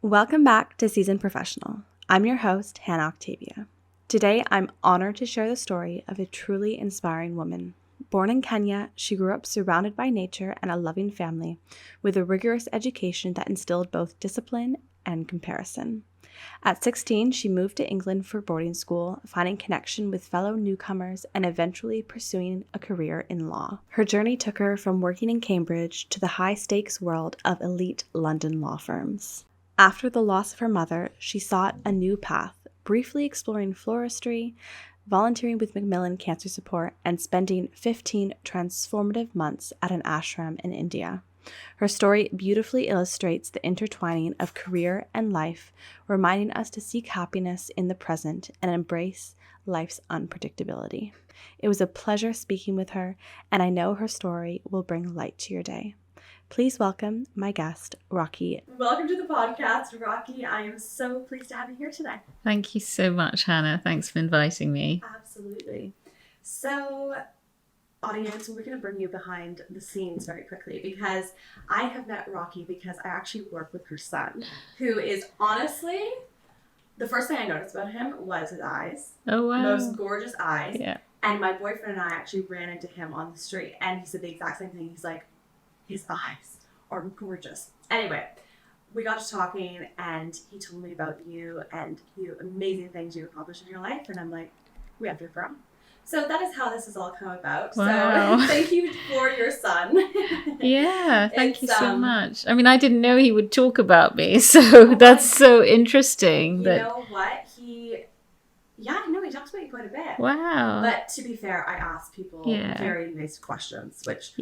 Welcome back to Seasoned Professional. I'm your host, Hannah Octavia. Today, I'm honored to share the story of a truly inspiring woman. Born in Kenya, she grew up surrounded by nature and a loving family, with a rigorous education that instilled both discipline and comparison. At 16, she moved to England for boarding school, finding connection with fellow newcomers and eventually pursuing a career in law. Her journey took her from working in Cambridge to the high-stakes world of elite London law firms. After the loss of her mother, she sought a new path, briefly exploring floristry, volunteering with Macmillan Cancer Support, and spending 15 transformative months at an ashram in India. Her story beautifully illustrates the intertwining of career and life, reminding us to seek happiness in the present and embrace life's unpredictability. It was a pleasure speaking with her, and I know her story will bring light to your day. Please welcome my guest, Rakhi. Welcome to the podcast, Rakhi. I am so pleased to have you here today. Thank you so much, Hannah. Thanks for inviting me. Absolutely. So, audience, we're going to bring you behind the scenes very quickly because I have met Rakhi because I actually work with her son, who is honestly, the first thing I noticed about him was his eyes. Oh, wow. Most gorgeous eyes. Yeah. And my boyfriend and I actually ran into him on the street and he said the exact same thing. He's like, his eyes are gorgeous. Anyway, we got to talking and he told me about you and the amazing things you accomplished in your life. And I'm like, we have to grow. So that is how this has all come about. Wow. So thank you for your son. Yeah, thank you so much. I mean, I didn't know he would talk about me, so that's so interesting. You know what? He talks about you quite a bit. Wow. But to be fair, I ask people very nice questions, which,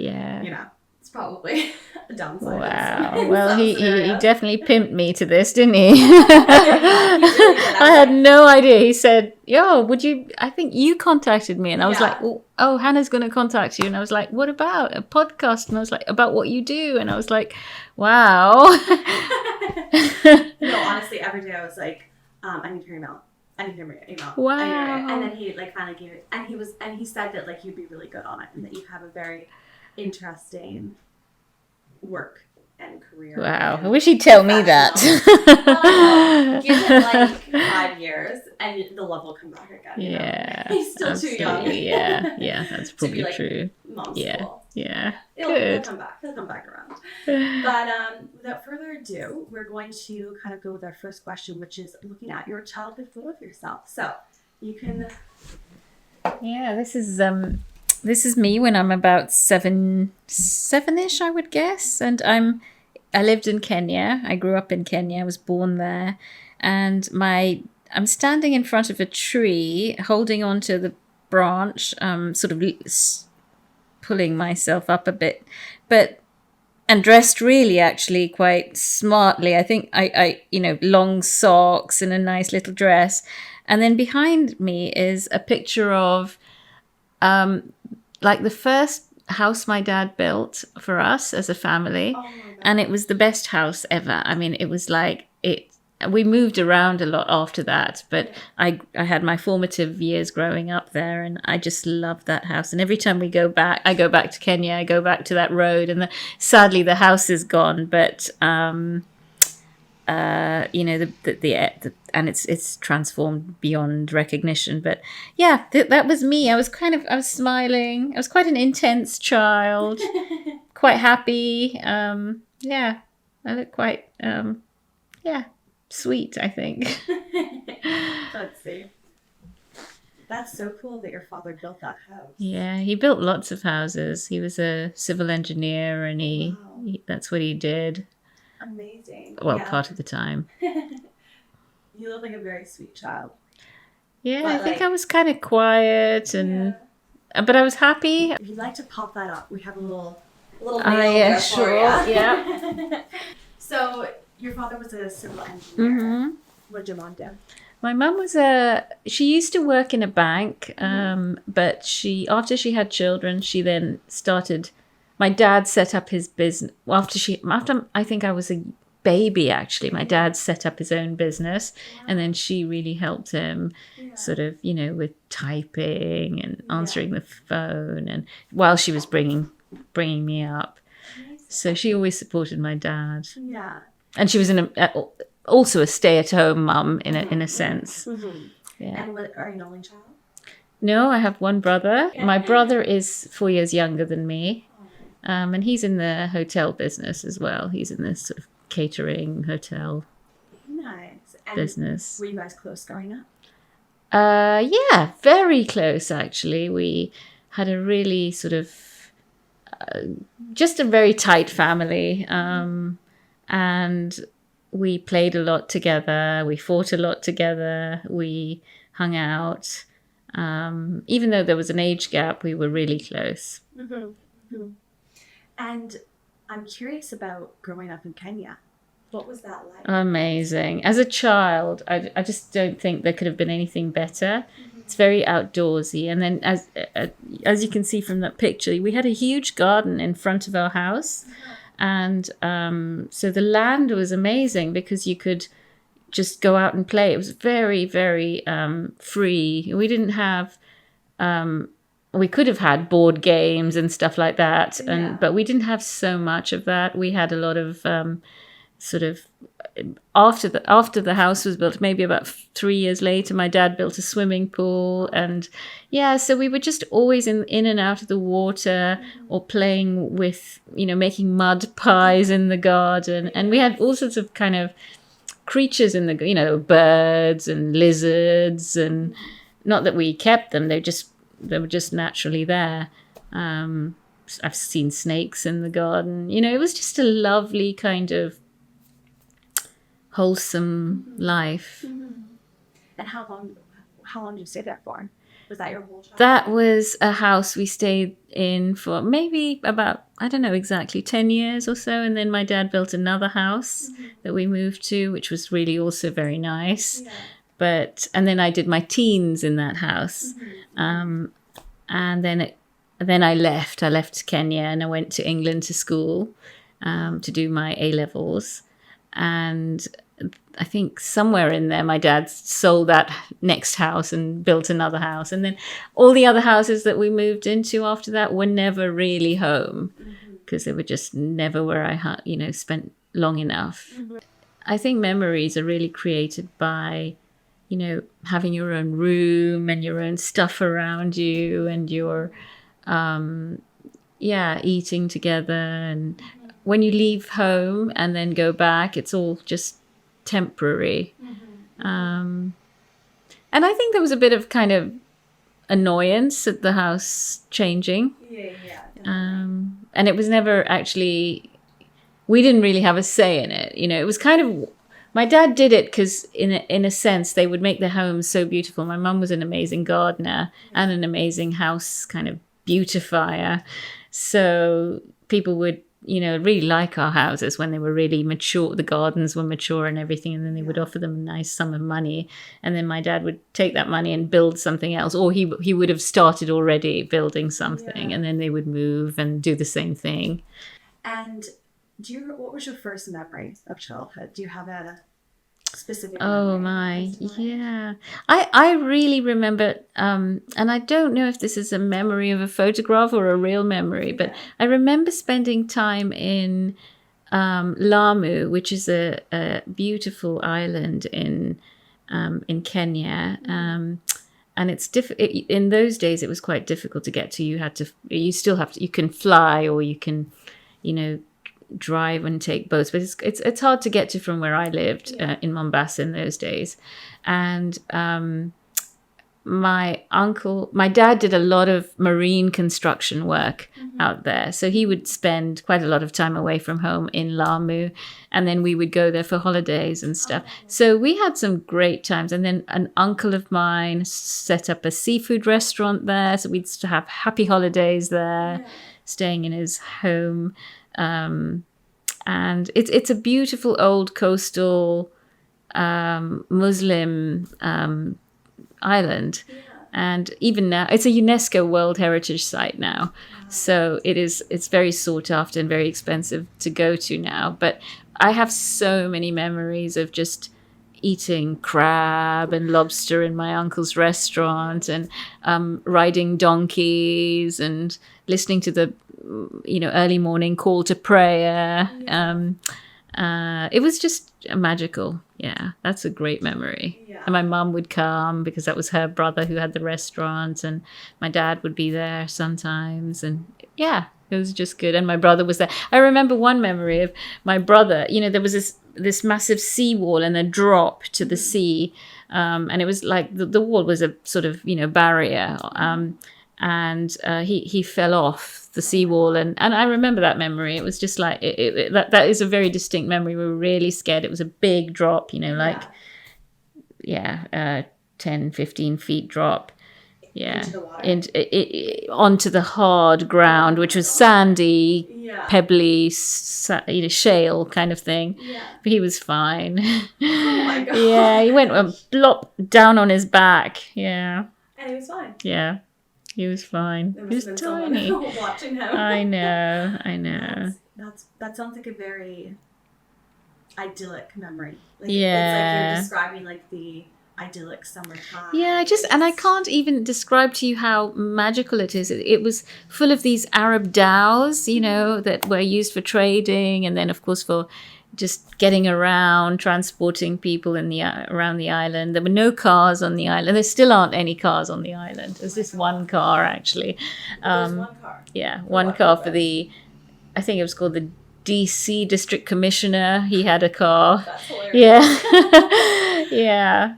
it's probably a downside. Wow. Well, he definitely pimped me to this, didn't he? I had no idea. He said, I think you contacted me. And I was like, oh, Hannah's going to contact you. And I was like, what about? A podcast? And I was like, about what you do. And I was like, wow. No, honestly, every day I was like, I need your email. I need your email. Wow. And then he finally gave it. And he said that you'd be really good on it and that you have a very interesting work and career. Wow. I wish he'd tell me that. Give it 5 years and the love will come back again. Yeah. He's still too young. Yeah, that's probably true. Mom's school. Yeah. He'll come back. He'll come back around. But without further ado, we're going to kind of go with our first question, which is looking at your childhood photo of yourself. So you can. Yeah, this is me when I'm about seven-ish, I would guess. And I lived in Kenya. I grew up in Kenya. I was born there. And I'm standing in front of a tree, holding onto the branch, sort of pulling myself up a bit, and dressed really actually quite smartly. I think I long socks and a nice little dress. And then behind me is a picture of the first house my dad built for us as a family. And it was the best house ever. I mean, it was we moved around a lot after that, but I had my formative years growing up there and I just loved that house. And every time I go back to Kenya, I go back to that road and sadly the house is gone, but and it's transformed beyond recognition. But yeah, that was me. I was smiling. I was quite an intense child, quite happy. I look quite, sweet, I think. Let's see. That's so cool that your father built that house. Yeah, he built lots of houses. He was a civil engineer and he that's what he did. Amazing. Well, part of the time. You look like a very sweet child. Yeah, I think I was kind of quiet but I was happy. If you'd like to pop that up, we have a little nail there for you. Yeah. So your father was a civil engineer. Mm-hmm. What did your mom do? My mum she used to work in a bank, but after she had children, she then started. My dad set up his business after I think I was a baby. Actually, my dad set up his own business, and then she really helped him, sort of, with typing and answering the phone, and while she was bringing me up. So she always supported my dad. Yeah. And she was also a stay-at-home mum in a sense. Yeah. And are you an only child? No, I have one brother. My brother is 4 years younger than me, and he's in the hotel business as well. He's in this sort of catering hotel business. Were you guys close growing up? Yeah, very close actually. We had a really sort of just a very tight family, and we played a lot together. We fought a lot together. We hung out. Even though there was an age gap, we were really close. And I'm curious about growing up in Kenya. What was that like? Amazing. As a child, I just don't think there could have been anything better. It's very outdoorsy. And then as you can see from that picture, we had a huge garden in front of our house. And so the land was amazing because you could just go out and play. It was very, very free. We didn't have... we could have had board games and stuff like that, but we didn't have so much of that. We had a lot of sort of after the house was built, maybe about 3 years later, my dad built a swimming pool, and so we were just always in and out of the water or playing with, making mud pies in the garden, and we had all sorts of kind of creatures in the, birds and lizards, and not that we kept them, they were just naturally there. I've seen snakes in the garden. It was just a lovely kind of wholesome life. And how long did you stay there for? Was that your whole childhood? That was a house we stayed in for maybe about, I don't know exactly, 10 years or so. And then my dad built another house that we moved to, which was really also very nice. And then I did my teens in that house. And then I left. I left Kenya and I went to England to school to do my A-levels. And I think somewhere in there, my dad sold that next house and built another house. And then all the other houses that we moved into after that were never really home because they were just never where I, spent long enough. I think memories are really created by, having your own room and your own stuff around you and your, eating together. And when you leave home and then go back, it's all just temporary. And I think there was a bit of kind of annoyance at the house changing. And it was never actually, we didn't really have a say in it. It was kind of, my dad did it because in a sense they would make their homes so beautiful. My mum was an amazing gardener and an amazing house kind of beautifier. So people would, really like our houses when they were really mature. The gardens were mature and everything. And then they would offer them a nice sum of money. And then my dad would take that money and build something else. Or he would have started already building something. And then they would move and do the same thing. And what was your first memory of childhood? Do you have a specific memory? Oh my, yeah. I really remember, and I don't know if this is a memory of a photograph or a real memory, but I remember spending time in Lamu, which is a beautiful island in Kenya. And it's in those days it was quite difficult to get to. You can fly or you can, drive and take boats, but it's hard to get to from where I lived in Mombasa in those days. And my dad did a lot of marine construction work out there, so he would spend quite a lot of time away from home in Lamu, and then we would go there for holidays and stuff. So we had some great times. And then an uncle of mine set up a seafood restaurant there, so we'd have happy holidays there, staying in his home. And it's a beautiful old coastal Muslim island, and even now it's a UNESCO World Heritage Site now. So it's very sought after and very expensive to go to now. But I have so many memories of just eating crab and lobster in my uncle's restaurant, and riding donkeys and listening to the early morning call to prayer, It was just magical. Yeah, that's a great memory. Yeah. And my mum would come because that was her brother who had the restaurant, and my dad would be there sometimes. And yeah, it was just good. And my brother was there. I remember one memory of my brother. There was this massive seawall and a drop to the sea, and it was like the wall was a sort of barrier. And he fell off the seawall, and I remember that memory. It was just like that is a very distinct memory. We were really scared. It was a big drop, 10, 15 feet drop. Yeah, Into the water. Onto the hard ground, which was sandy, pebbly, shale kind of thing. Yeah. But he was fine. Oh my god. Yeah, he went blop down on his back. Yeah. And he was fine. Yeah. He was fine. There He must was have been tiny. someone watching him. I know. That sounds like a very idyllic memory. Like, Yeah. It's like you're describing like the idyllic summertime. Yeah, I can't even describe to you how magical it is. It was full of these Arab dhows, that were used for trading, and then of course for just getting around, transporting people around the island. There were no cars on the island. There still aren't any cars on the island. There's this one car actually. There's one car. Yeah, one car for I think it was called the DC District Commissioner. He had a car. That's hilarious. Yeah. Yeah.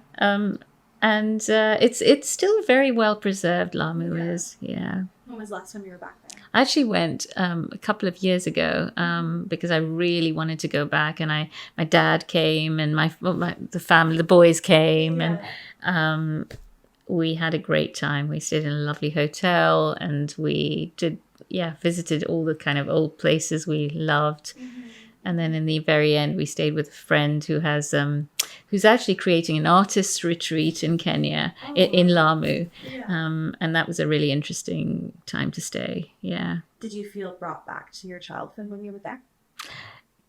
And it's still very well preserved, Lamu is. Yeah. When was the last time you were back there? I actually went a couple of years ago because I really wanted to go back, and my dad came, and the family, the boys came, and we had a great time. We stayed in a lovely hotel, and we visited all the kind of old places we loved. Mm-hmm. And then in the very end, we stayed with a friend who's actually creating an artist's retreat in Kenya, in Lamu. Yeah. And that was a really interesting time to stay. Yeah. Did you feel brought back to your childhood when you were there?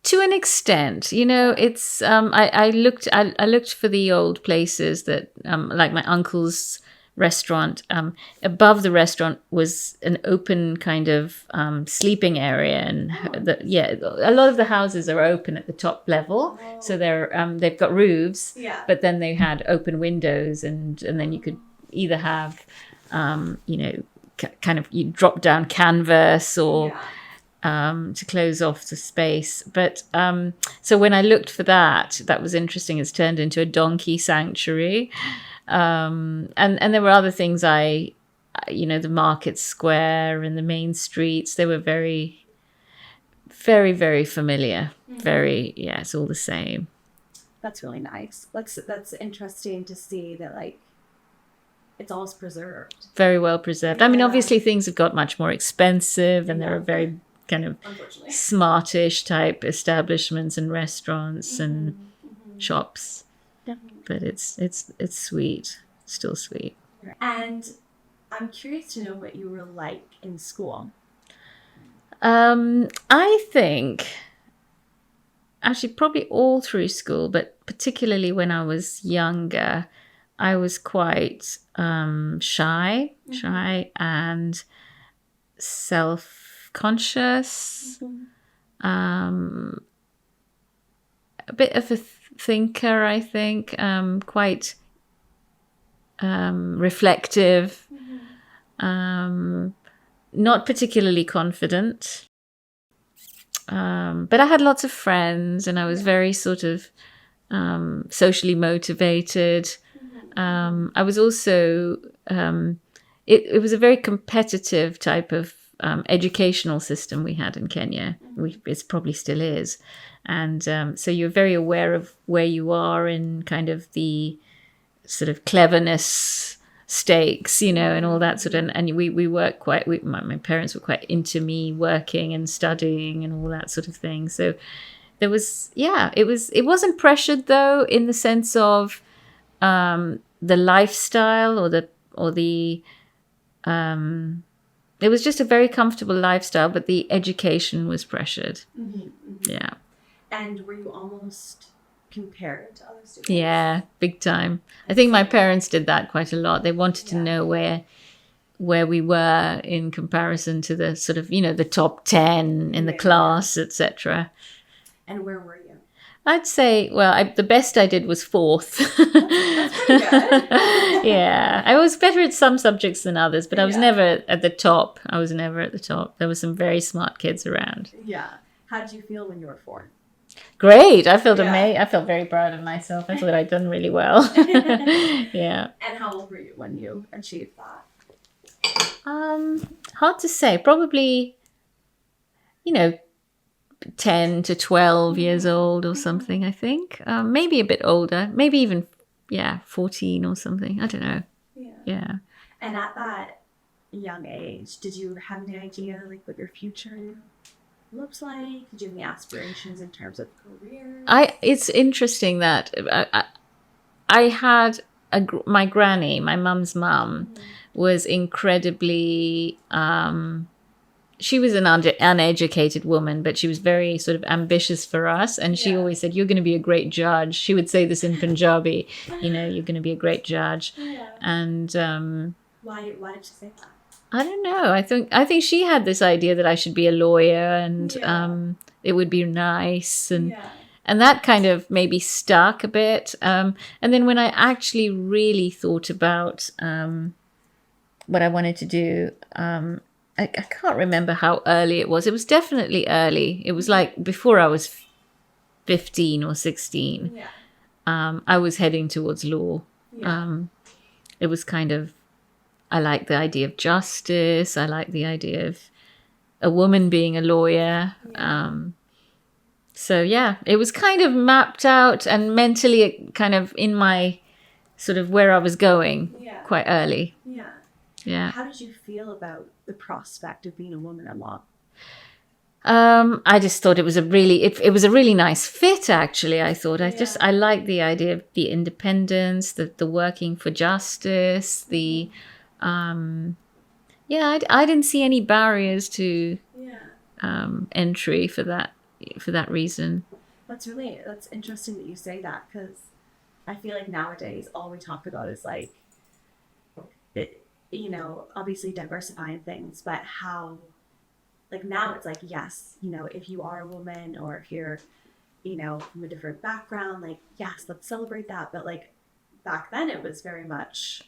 To an extent, it's I looked for the old places that like my uncle's restaurant. Above the restaurant was an open kind of sleeping area, and a lot of the houses are open at the top level, so they've got roofs, but then they had open windows, and then you could either have kind of you drop down canvas or to close off the space. But so when I looked for that was interesting. It's turned into a donkey sanctuary. And there were other things the market square and the main streets, they were very, very, very familiar. Mm-hmm. It's all the same. That's really nice. That's interesting to see that, like, it's all preserved. Very well preserved. I mean, obviously things have got much more expensive, and there are very kind of smartish type establishments and restaurants and shops. But it's sweet, still sweet. And I'm curious to know what you were like in school. I think actually probably all through school, but particularly when I was younger, I was quite shy and self-conscious. Mm-hmm. A bit of a thinker, I think, quite reflective, not particularly confident, but I had lots of friends, and I was very sort of socially motivated. I was also it was a very competitive type of educational system we had in Kenya. It probably still is. And so you're very aware of where you are in kind of the sort of cleverness stakes, and all that sort of, and we work my parents were quite into me working and studying and all that sort of thing. So there was, it wasn't pressured though, in the sense of the lifestyle or the it was just a very comfortable lifestyle, but the education was pressured. Mm-hmm, mm-hmm. Yeah. And were you almost compared to other students? Yeah, big time. I think my parents did that quite a lot. They wanted to know where we were in comparison to the sort of, the top 10 in the class, etc. And where were you? I'd say, well, the best I did was fourth. That's pretty good. Yeah, I was better at some subjects than others, but I was Yeah. never at the top. I was never at the top. There were some very smart kids around. Yeah. How did you feel when you were 4? Great. I felt Yeah. amazing. I felt very proud of myself. I thought I'd done really well. Yeah. And how old were you when you achieved that? Hard to say. Probably, 10 to 12 years old or something, I think. Maybe a bit older. Maybe even, 14 or something. I don't know. Yeah. And at that young age, did you have any idea like what your future looks like? Did you have any aspirations in terms of career? It's interesting that I had my granny, my mum's mum, was incredibly. She was an uneducated woman, but she was very sort of ambitious for us. And she always said, "You're going to be a great judge." She would say this in Punjabi, "You're going to be a great judge." Yeah. And Why did she say that? I don't know. I think she had this idea that I should be a lawyer, and it would be nice, and that kind of maybe stuck a bit. And then when I actually really thought about what I wanted to do, I can't remember how early it was. It was definitely early. It was like before I was 15 or 16. Yeah. I was heading towards law. It was kind of, I like the idea of justice. I like the idea of a woman being a lawyer. So it was kind of mapped out and mentally kind of in my sort of where I was going quite early. Yeah. Yeah. How did you feel about the prospect of being a woman in law? I just thought it was a really nice fit. Actually, I thought I liked the idea of the independence, the working for justice, the I didn't see any barriers to entry for that reason. That's interesting that you say that, because I feel like nowadays all we talk about is like, obviously diversifying things, but how, like now it's like, yes, if you are a woman or if you're, from a different background, like, yes, let's celebrate that. But like back then it was very much.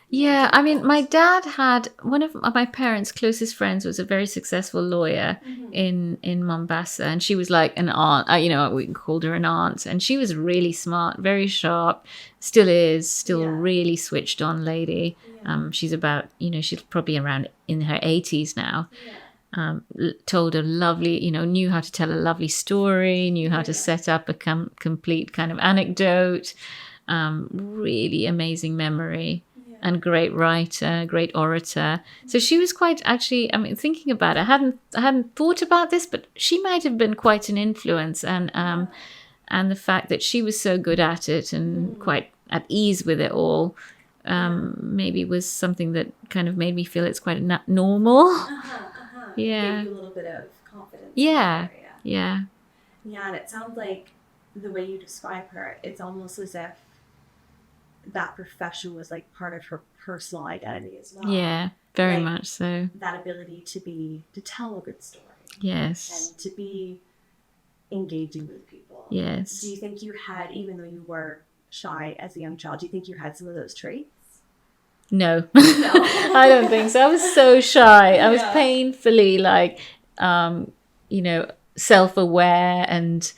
Yeah, I mean, my dad had one of my parents' closest friends was a very successful lawyer in Mombasa, and she was like an aunt. We called her an aunt, and she was really smart, very sharp. Still is, really switched on lady. She's about, she's probably around in her 80s now. Told a lovely, knew how to tell a lovely story, knew how to set up a complete kind of anecdote. Really amazing memory. And great writer, great orator. So she was quite, actually, thinking about it, I hadn't thought about this, but she might have been quite an influence. And the fact that she was so good at it and quite at ease with it all, maybe was something that kind of made me feel it's quite normal. Yeah. Gave you a little bit of confidence. Yeah. Yeah, and it sounds like the way you describe her, it's almost as if that profession was like part of her personal identity as well. Yeah, very much so. That ability to tell a good story. Yes. And to be engaging with people. Yes. Do you think you had, even though you were shy as a young child, do you think you had some of those traits? No. I don't think so. I was so shy. I was painfully self-aware and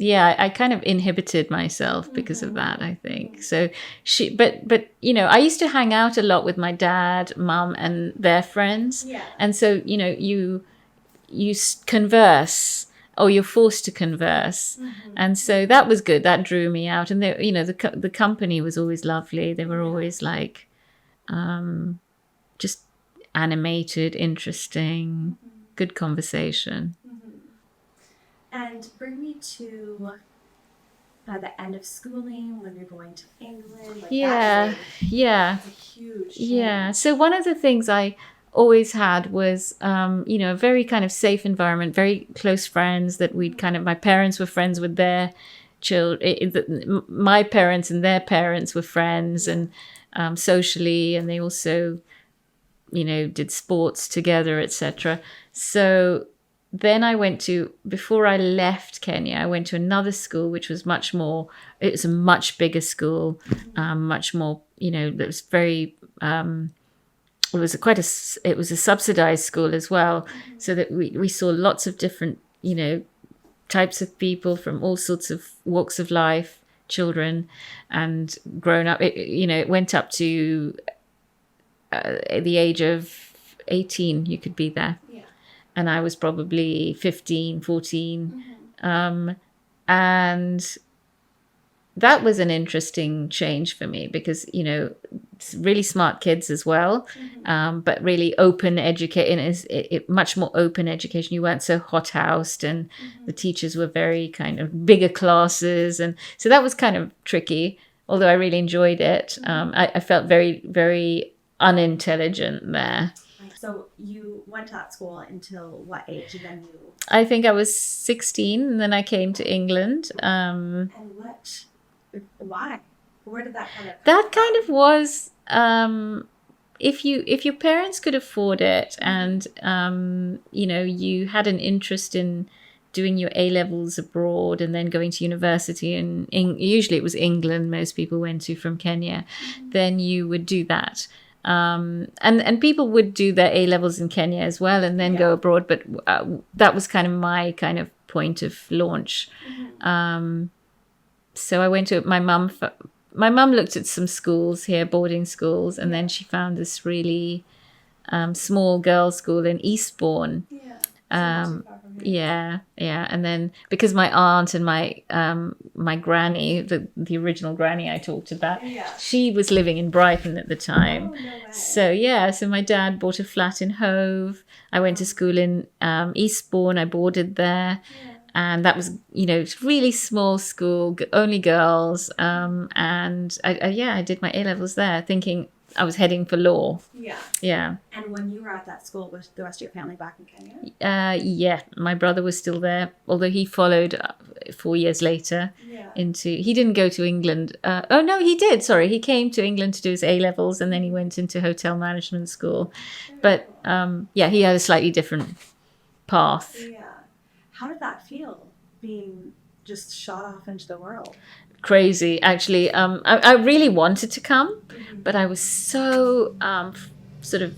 I kind of inhibited myself because of that, I think. So but I used to hang out a lot with my dad, mum, and their friends. Yeah. And so, you converse, or you're forced to converse. And so that was good. That drew me out. And the company was always lovely. They were always like just animated, interesting, good conversation. And bring me to the end of schooling, when you're going to England. It's a huge change. Yeah. So one of the things I always had was, a very kind of safe environment, very close friends that my parents were friends with their children. My parents and their parents were friends, and socially, and they also, did sports together, etc. So then before I left Kenya, I went to another school, which was it was a much bigger school, much more, it was very, it was a subsidized school as well. So that we saw lots of different, types of people from all sorts of walks of life, children and grown up. It went up to the age of 18, you could be there. Yeah. And I was probably 15, 14. And that was an interesting change for me because, really smart kids as well, but really open much more open education. You weren't so hothoused, and the teachers were very kind of bigger classes. And so that was kind of tricky, although I really enjoyed it. I felt very, very unintelligent there. So you went to that school until what age? And then I think I was 16, and then I came to England. And why? Where did that come from? That kind of was, if your parents could afford it, and you had an interest in doing your A-levels abroad and then going to university, and usually it was England most people went to from Kenya, then you would do that. And people would do their A-levels in Kenya as well and then go abroad, but that was kind of my kind of point of launch. So I went to my mum looked at some schools here, boarding schools, and then she found this really small girls' school in Eastbourne. Yeah, and then because my aunt and my granny, the original granny I talked about, she was living in Brighton at the time. Oh, no way. So my dad bought a flat in Hove. I went to school in Eastbourne. I boarded there. And that was, really small school, only girls. And I did my A-levels there, thinking I was heading for law. Yeah. And when you were at that school, was the rest of your family back in Kenya? Yeah, my brother was still there, although he followed 4 years later. He didn't go to England. He did. Sorry, he came to England to do his A-levels, and then he went into hotel management school. But he had a slightly different path. Yeah. How did that feel, being just shot off into the world? Crazy, actually. I really wanted to come, but I was so it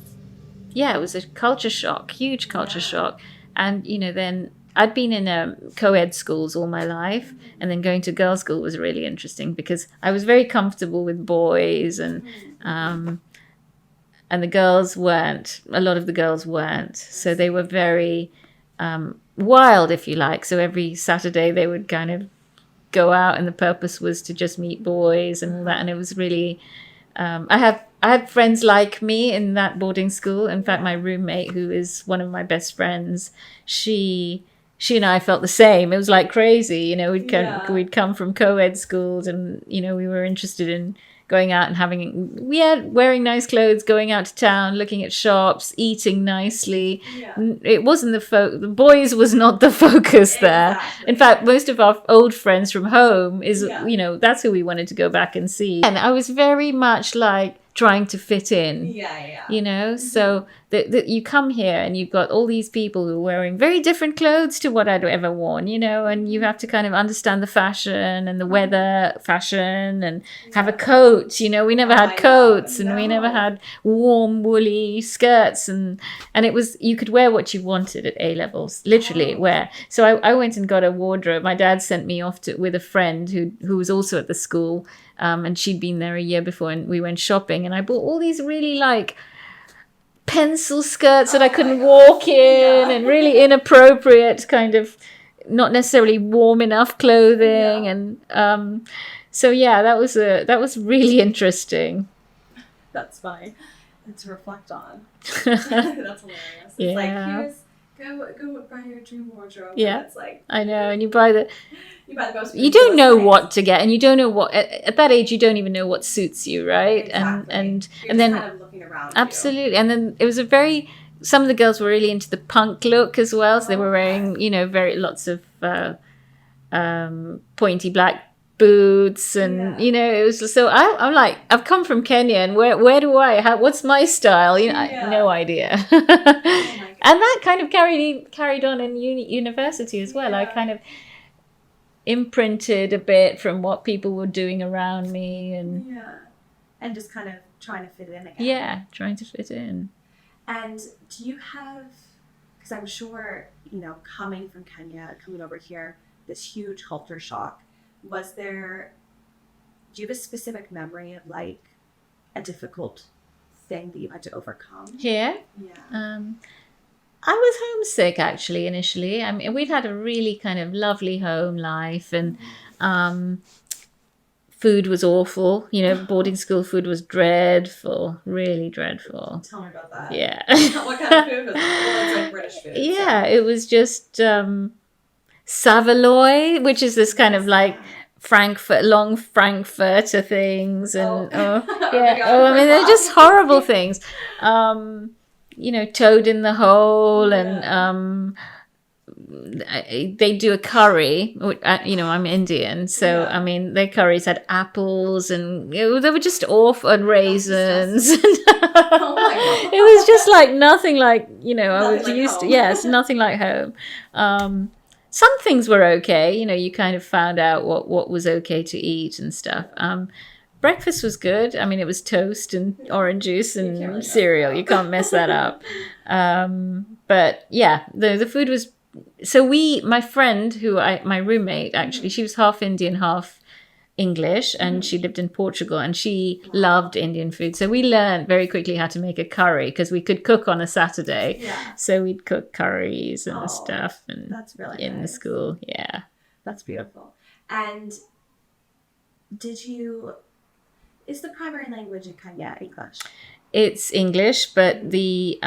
was a culture shock, huge culture shock. And, then I'd been in co-ed schools all my life, and then going to girls' school was really interesting because I was very comfortable with boys, and the girls weren't. A lot of the girls weren't. So they were very wild, if you like. So every Saturday they would kind of go out, and the purpose was to just meet boys and all that. And it was really, I had friends like me in that boarding school. In fact, my roommate, who is one of my best friends, she and I felt the same. It was like crazy, we'd come from co-ed schools, and we were interested in going out and wearing nice clothes, going out to town, looking at shops, eating nicely. It wasn't the boys was not the focus there. In fact, most of our old friends from home that's who we wanted to go back and see. And I was very much like trying to fit in. So that you come here and you've got all these people who are wearing very different clothes to what I'd ever worn, and you have to kind of understand the fashion and the weather fashion and have a coat. We never had coats, and we never had warm woolly skirts, and it was, you could wear what you wanted at A-levels, literally wear. So I went and got a wardrobe. My dad sent me off with a friend who was also at the school, and she'd been there a year before, and we went shopping, and I bought all these really like pencil skirts that I couldn't walk in, and really inappropriate kind of, not necessarily warm enough clothing. And that was really interesting. That's fine. And to reflect on. That's hilarious. It's like, go buy your dream wardrobe. Yeah, it's like, I know, and you buy the most. You don't know what to get, and you don't know what at that age. You don't even know what suits you, right? Exactly. And You're then kind of looking around. Absolutely, you. And then it was some of the girls were really into the punk look as well, so they were wearing very lots of pointy black boots, and it was so. I'm like, I've come from Kenya, and where do what's my style? I no idea. Oh my And that kind of carried on in university as well. I kind of imprinted a bit from what people were doing around me, and just kind of trying to fit in again. Yeah, trying to fit in. And do you have, because I'm sure, coming from Kenya, coming over here, this huge culture shock, do you have a specific memory of like a difficult thing that you had to overcome? Here? Yeah. I was homesick actually initially. I mean, we'd had a really kind of lovely home life, and food was awful. Boarding school food was dreadful, really dreadful. Tell me about that. Yeah. What kind of food was it? Well, it's like British food. Yeah, it was just Saveloy, which is this kind of like long Frankfurter things, and I mean they're just horrible things. Toad in the hole, and they do a curry. I'm Indian, so I mean their curries had apples, and they were just awful, and raisins. Oh my God. It was just like nothing like I was like used home. to. Yes, nothing like home. Some things were okay. You kind of found out what was okay to eat and stuff. Breakfast was good. I mean, it was toast and orange juice and cereal. You can't mess that up. But yeah, the food was. So my friend, my roommate, actually, she was half Indian, half English, and she lived in Portugal, and she loved Indian food. So we learned very quickly how to make a curry, because we could cook on a Saturday. Yeah. So we'd cook curries and stuff, and that's really in nice. the school. Yeah. That's beautiful. And is the primary language in Kenya English? It's English, but the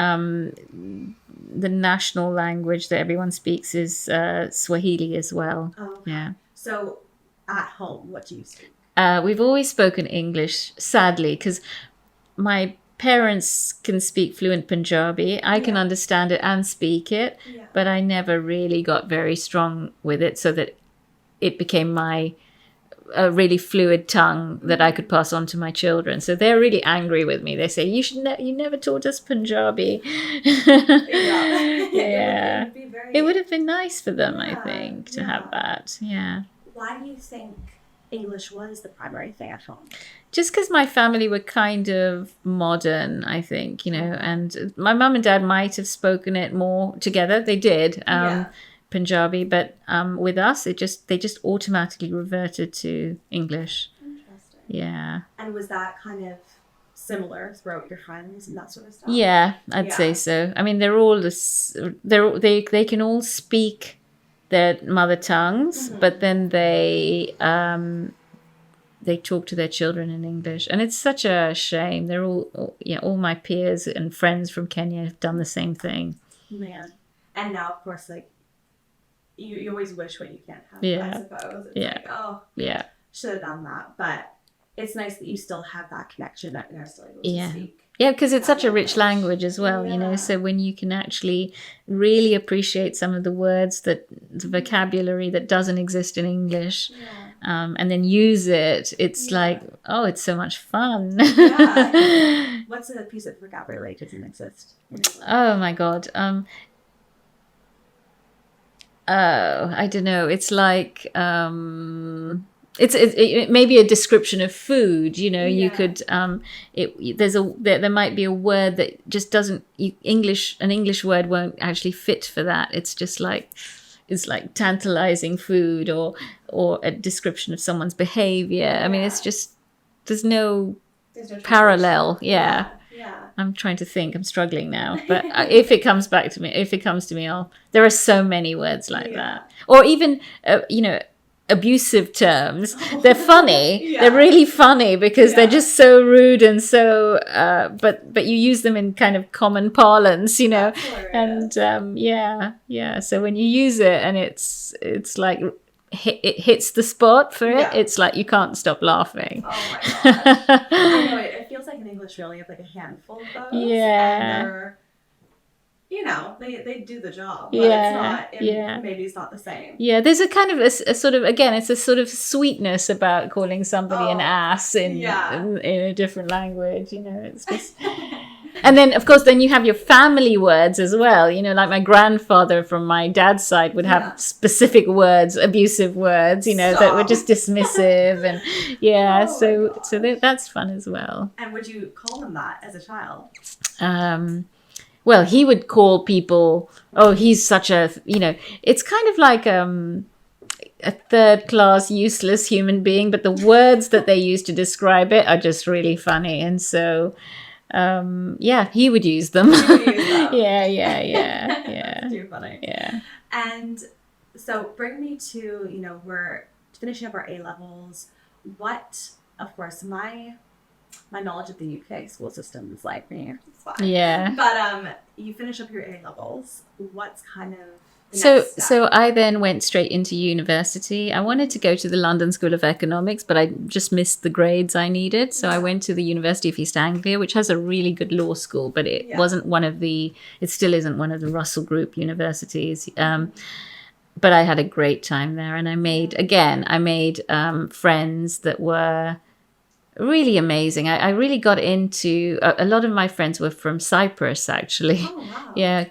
national language that everyone speaks is Swahili as well. Oh, okay. Yeah. So at home, what do you speak? We've always spoken English, sadly, because my parents can speak fluent Punjabi. I can understand it and speak it, but I never really got very strong with it, so that it became my a really fluid tongue that I could pass on to my children. So they're really angry with me. They say, you never taught us Punjabi. Yeah. It would have been nice for them, I think, to have that. Yeah. Why do you think English was the primary thing at home? Just because my family were kind of modern, I think, and my mum and dad might have spoken it more together. They did. Punjabi, but with us they just automatically reverted to English. Interesting. Yeah. And was that kind of similar throughout your friends and that sort of stuff? Yeah, I'd say so. I mean, they're all they can all speak their mother tongues, but then they talk to their children in English, and it's such a shame. They're all my peers and friends from Kenya have done the same thing. Man. And now, of course, like you always wish what you can't have, I suppose. It's should have done that. But it's nice that you still have that connection, that you're still able to speak. Yeah, because it's such a rich language as well, so when you can actually really appreciate some of the words, the vocabulary that doesn't exist in English, and then use it, it's like, it's so much fun. What's a piece of vocabulary that doesn't exist? Oh my God. I don't know. It's like it may be a description of food. You could there might be a word that just doesn't an English word won't actually fit for that. It's just like tantalizing food or a description of someone's behavior. I mean, it's just there's no parallel. Yeah. I'm trying to think. I'm struggling now, but if it comes to me, there are so many words like that, or even abusive terms. They're funny. They're really funny because they're just so rude and so. But you use them in kind of common parlance, and So when you use it and it's like. It hits the spot for it. It's like you can't stop laughing. Oh my gosh. I know it feels like in English we only have like a handful of those. And they're, they do the job. But maybe it's not the same. Yeah, there's a kind of a sort of, again, it's a sort of sweetness about calling somebody an ass in a different language. It's just. And then, of course, then you have your family words as well. You know, like my grandfather from my dad's side would have specific words, abusive words, you know, that were just dismissive. And that's fun as well. And would you call him that as a child? Well, he would call people, oh, he's such a, you know, it's kind of like a third-class, useless human being, but the words that they use to describe it are just really funny. And so, he would use them. Yeah. That's too funny. Yeah. And so bring me to, you know, we're finishing up our A-levels. What, of course, my knowledge of the UK school system is like me. It's fine. Yeah. But you finish up your A-levels. What's kind of the So next step? I then went straight into university. I wanted to go to the London School of Economics, but I just missed the grades I needed. So I went to the University of East Anglia, which has a really good law school, but it still isn't one of the Russell Group universities. But I had a great time there, and I made friends that were really amazing. I really got into a lot of my friends were from Cyprus, actually. Oh, wow. Yeah,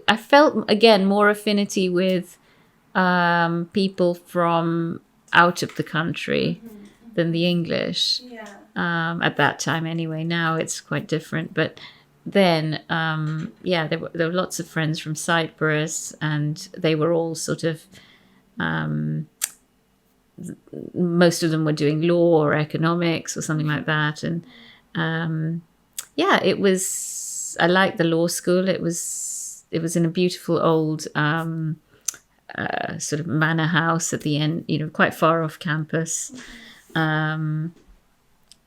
I felt again more affinity with people from out of the country than the English. Yeah. At that time, anyway. Now it's quite different, but then there were lots of friends from Cyprus, and they were all sort of. Most of them were doing law or economics or something like that, and it was. I liked the law school. It was in a beautiful old sort of manor house at the end, you know, quite far off campus, and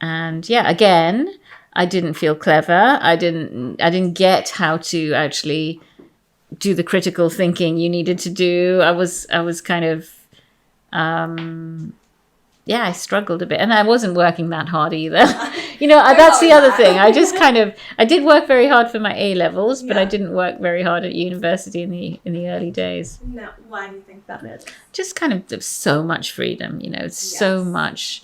again, I didn't feel clever. I didn't get how to actually do the critical thinking you needed to do. I was kind of. I struggled a bit, and I wasn't working that hard either. You know, that's the other thing. I did work very hard for my A-levels, but I didn't work very hard at university in the early days. No, why do you think that is? Just kind of there's so much freedom, you know, so much.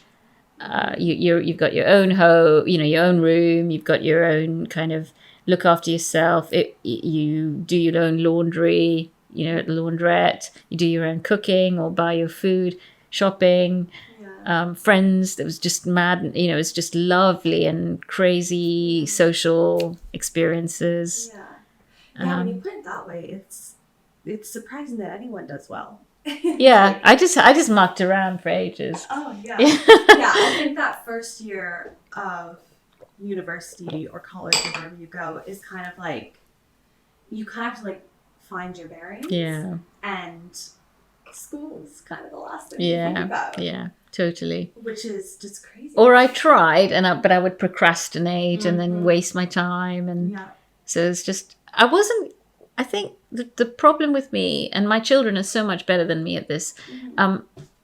You've got your own home, you know, your own room. You've got your own kind of look after yourself. You do your own laundry. You know, at the laundrette, you do your own cooking or buy your food, shopping, friends. That was just mad. You know, it's just lovely and crazy social experiences. Yeah. When you put it that way, it's surprising that anyone does well. Yeah, I just mucked around for ages. Oh yeah. I think that first year of university or college, or wherever you go, is kind of like you kind of have to like find your bearings. Yeah. And school's kind of the last thing you think about. Yeah, totally. Which is just crazy. Or I tried, but I would procrastinate and then waste my time. And so it's just, I think the problem with me, and my children are so much better than me at this,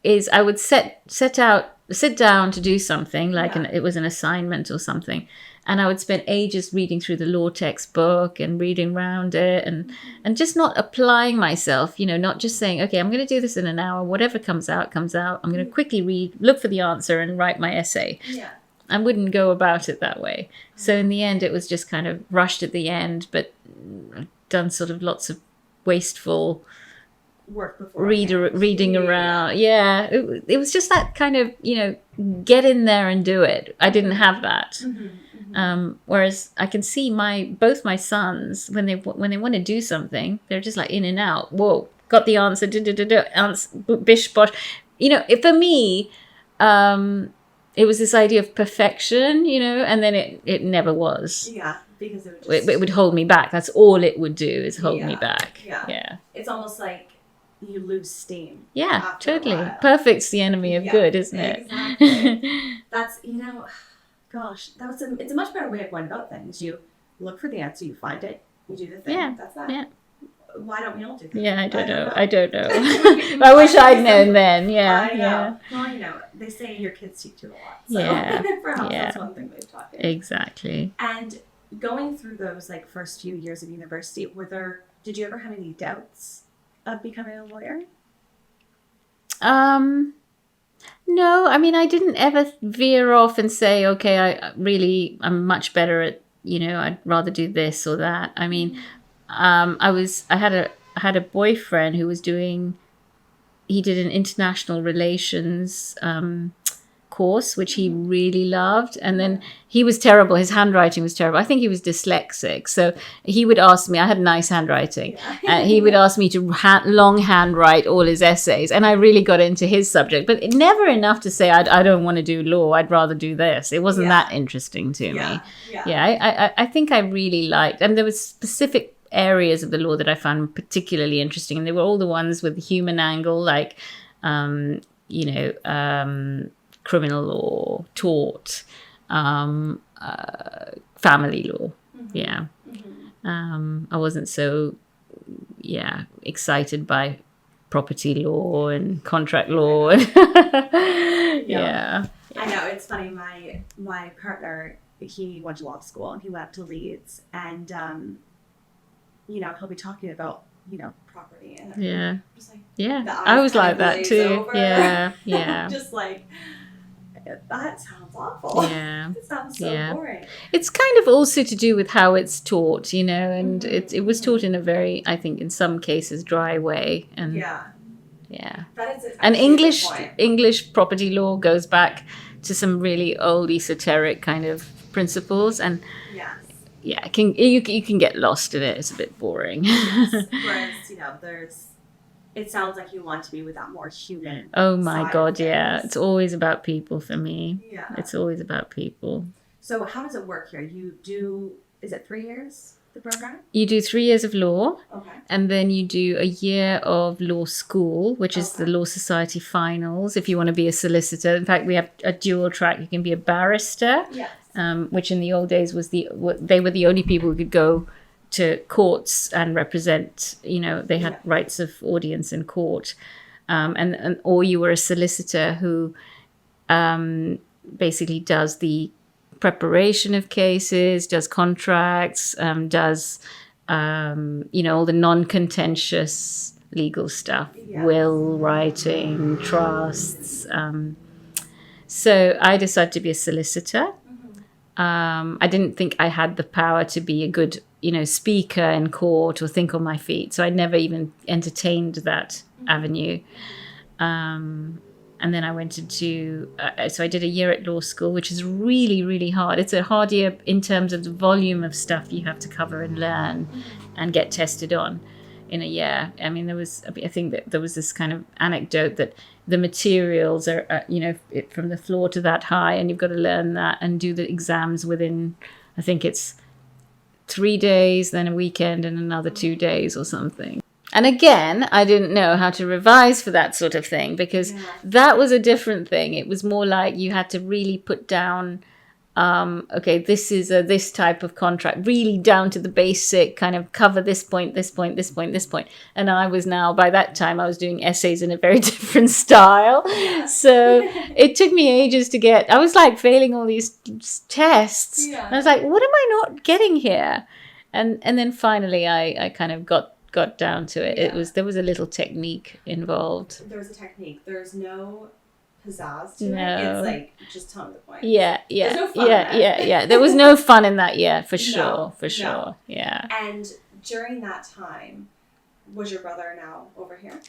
is I would sit down to do something, like it was an assignment or something. And I would spend ages reading through the law textbook and reading around it and just not applying myself, you know, not just saying, okay, I'm going to do this in an hour. Whatever comes out, comes out. I'm going to quickly read, look for the answer and write my essay. Yeah. I wouldn't go about it that way. So in the end, it was just kind of rushed at the end, but done sort of lots of wasteful work before reading around. Yeah. It was just that kind of, you know, get in there and do it. I didn't have that. Whereas I can see both my sons, when they want to do something, they're just like in and out. Whoa, got the answer. Answer, bish bosh. You know, for me, it was this idea of perfection. You know, and then it never was. Yeah, because it would hold me back. That's all it would do is hold me back. Yeah. It's almost like you lose steam. Yeah, totally. Perfect's the enemy of good, isn't it? Exactly. That's, you know. Gosh, it's a much better way of going about things. You look for the answer, you find it, you do the thing. Yeah, that's that. Yeah. Why don't we all do that? Yeah, I don't know. I wish I'd known then. Yeah, yeah. Well, you know, they say your kids teach you a lot. So perhaps that's one thing they've taught you. Exactly. And going through those like first few years of university, did you ever have any doubts of becoming a lawyer? No, I mean, I didn't ever veer off and say, okay, I'm much better at, I'd rather do this or that. I mean, I had a boyfriend who was he did an international relations course, which he really loved. And then he was terrible. His handwriting was terrible. I think he was dyslexic. So he would ask me, I had nice handwriting. He would ask me to longhand write all his essays. And I really got into his subject, but never enough to say, I don't want to do law. I'd rather do this. It wasn't that interesting to me. I think I really liked, and there was specific areas of the law that I found particularly interesting. And they were all the ones with the human angle, like, criminal law, tort, family law. Yeah. I wasn't so, excited by property law and contract law. Yeah. I know, it's funny. My partner, he went to law school and he went up to Leeds, and he'll be talking about property, and just like, I was like that too. Over. Yeah. Just like, that sounds awful. Yeah. It sounds so boring. It's kind of also to do with how it's taught, and it was taught in a very, I think, in some cases, dry way. And That is and English property law goes back to some really old esoteric kind of principles, and you can get lost in it. It's a bit boring. Whereas, it sounds like you want to be with that more human. Oh my God, yeah. It's always about people for me. Yeah. It's always about people. So how does it work here? Is it 3 years, the program? You do 3 years of law. Okay. And then you do a year of law school, which is the Law Society finals, if you want to be a solicitor. In fact, we have a dual track. You can be a barrister, which in the old days they were the only people who could go to courts and represent, they had rights of audience in court. Or you were a solicitor who basically does the preparation of cases, does contracts, does, all the non-contentious legal stuff, will writing, trusts. So I decided to be a solicitor. I didn't think I had the power to be a good, speaker in court or think on my feet. So I never even entertained that avenue. And then I went into, so I did a year at law school, which is really, really hard. It's a hard year in terms of the volume of stuff you have to cover and learn and get tested on in a year. I mean, I think that there was this kind of anecdote that the materials are, from the floor to that high, and you've got to learn that and do the exams within, I think it's 3 days, then a weekend and another 2 days or something. And again, I didn't know how to revise for that sort of thing, because that was a different thing. It was more like you had to really put down, this is this type of contract, really down to the basic, kind of cover this point, this point, this point, this point. And by that time, I was doing essays in a very different style. So it took me ages to get, I was like failing all these tests. And I was like, what am I not getting here? And then finally, I kind of got down to it. There was a little technique involved. There was a technique. There's no pizzazz to it. It's like just tell me the point. There's no fun in that. There was no fun in that, for sure. Yeah. And during that time, was your brother now over here?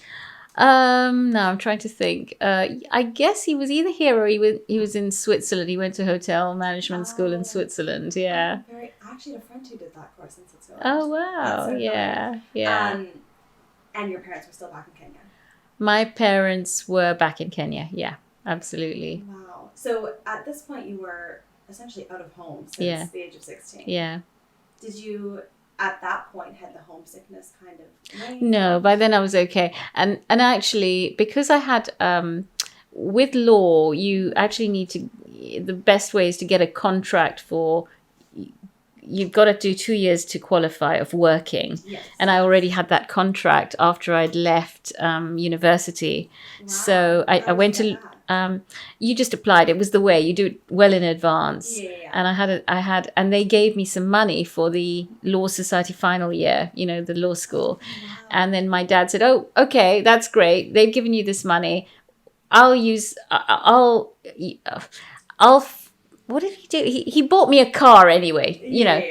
No, I'm trying to think. I guess he was either here or he was in Switzerland. He went to hotel management school in Switzerland. Yeah. I actually had a friend who did that course in Switzerland. Oh wow! So yeah. And your parents were still back in Kenya? My parents were back in Kenya. Yeah, absolutely. Wow. So at this point, you were essentially out of home since the age of 16. Yeah. Did you, at that point, had the homesickness kind of wane? No, by then I was okay. And actually, because I had, with law, you actually need to, the best way is to get a contract for, you've got to do 2 years to qualify of working. Yes. And I already had that contract after I'd left university. Wow. So I went to, you just applied. It was the way you do it well in advance. Yeah. And and they gave me some money for the Law Society final year, the law school. Wow. And then my dad said, oh, okay, that's great. They've given what did he do? He bought me a car anyway.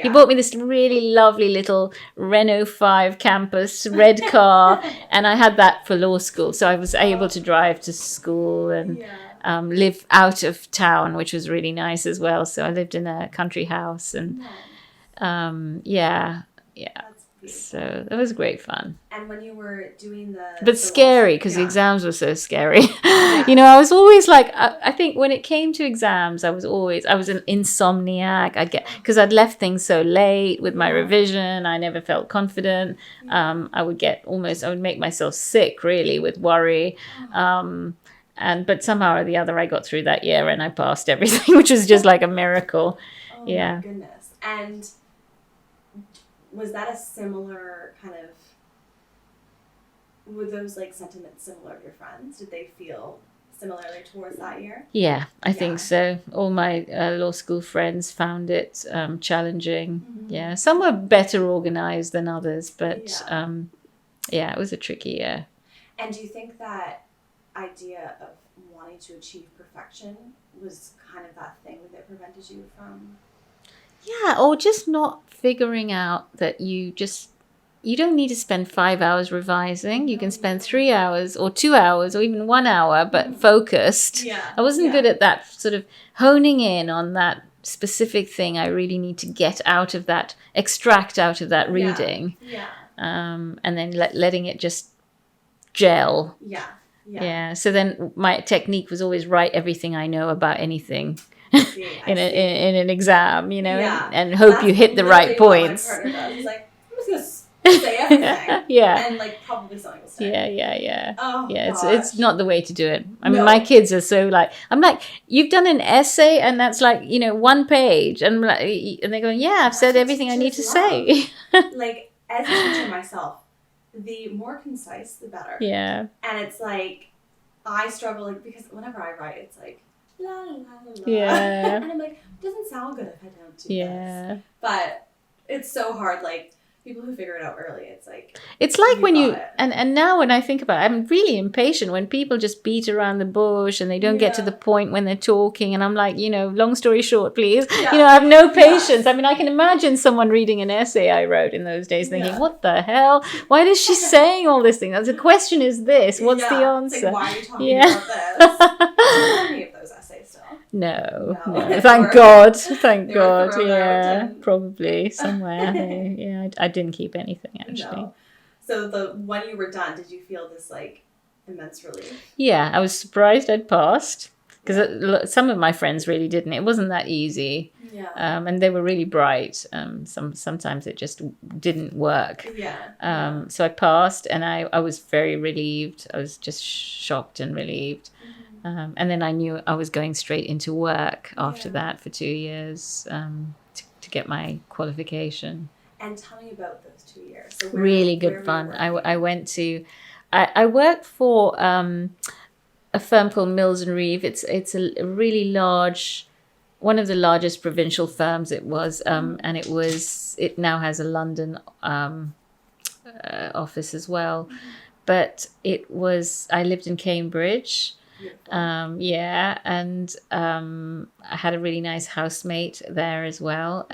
He bought me this really lovely little Renault 5 Campus red car, and I had that for law school. So I was able to drive to school and live out of town, which was really nice as well. So I lived in a country house, and so it was great fun. And when you were doing but scary, because the exams were so scary. I was always like, I think when it came to exams, I was an insomniac. Because I'd left things so late with my revision. I never felt confident. I would make myself sick really with worry. But somehow or the other, I got through that year and I passed everything, which was just like a miracle. Oh my goodness. And was that a similar kind of, were those like sentiments similar to your friends? Did they feel similarly towards that year? Yeah, I think so. All my law school friends found it challenging. Mm-hmm. Yeah, some were better organized than others, but it was a tricky year. And do you think that idea of wanting to achieve perfection was kind of that thing that prevented you from? Yeah, or just not figuring out that you don't need to spend 5 hours revising. You can spend 3 hours or 2 hours or even 1 hour, but focused. Yeah. I wasn't good at that, sort of honing in on that specific thing I really need to get out of that, extract out of that reading. Yeah. And then letting it just gel. Yeah. So then my technique was always write everything I know about anything. In an exam, and hope you hit the right points. He's like, I'm just gonna say everything. And like probably something will stay. Yeah. Oh, yeah. It's not the way to do it. I mean, my kids are so like, I'm like, you've done an essay and that's like, 1 page, and they're going, yeah, I've said everything I need to say. Like as a teacher myself, the more concise, the better. Yeah. And it's like, I struggle because whenever I write, it's like, la, la, la, la. Yeah. And I'm like, it doesn't sound good if I don't do this. But it's so hard. Like, people who figure it out early, it's like when you, and now when I think about it, I'm really impatient when people just beat around the bush and they don't get to the point when they're talking. And I'm like, long story short, please. I have no patience. I mean, I can imagine someone reading an essay I wrote in those days thinking, what the hell? Why is she saying all this thing? The question is this. What's the answer? It's like, why are you talking about this? Do you have any of those essays still? No. Thank God. Yeah, probably somewhere. I didn't keep anything actually. No. So when you were done, did you feel this like immense relief? Yeah, I was surprised I'd passed because some of my friends really didn't. It wasn't that easy. Yeah. And they were really bright. Sometimes it just didn't work. Yeah. So I passed, and I was very relieved. I was just shocked and relieved. And then I knew I was going straight into work after that for 2 years to get my qualification. And tell me about those 2 years. So really good fun. I worked for a firm called Mills and Reeve. It's a really large, one of the largest provincial firms it was, and it now has a London office as well. But I lived in Cambridge. And I had a really nice housemate there as well.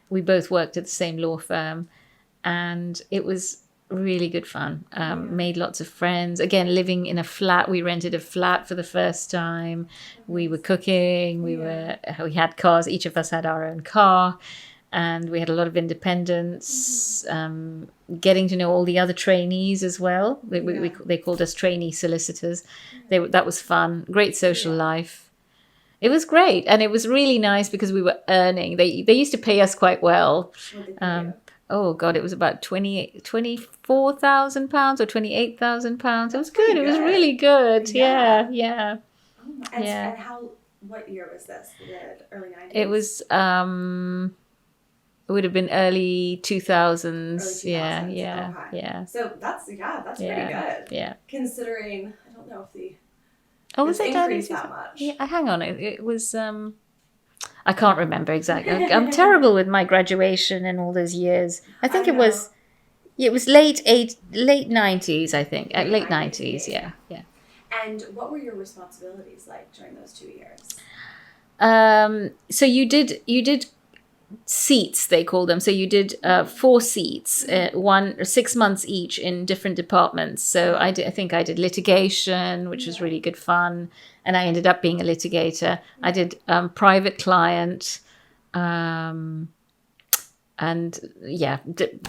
We both worked at the same law firm, and it was really good fun. Made lots of friends. Again, living in a flat. We rented a flat for the first time. We were cooking. We had cars. Each of us had our own car. And we had a lot of independence, getting to know all the other trainees as well. They called us trainee solicitors. That was fun. Great social life. It was great. And it was really nice because we were earning. They used to pay us quite well. Oh, God, it was about £24,000 or £28,000. It was good. It was really good. Yeah. And what year was this? The early 90s? It was... It would have been early 2000s. Yeah. So that's pretty good. Yeah. Considering, I don't know if was it increased that much. Yeah, hang on. It was, I can't remember exactly. I'm terrible with my graduation and all those years. I think it was late 90s, I think. Late 90s, yeah. And what were your responsibilities like during those 2 years? So you did seats, they call them. So you did 4 seats, 6 months each in different departments. So I think I did litigation, which was really good fun, and I ended up being a litigator. I did private client, and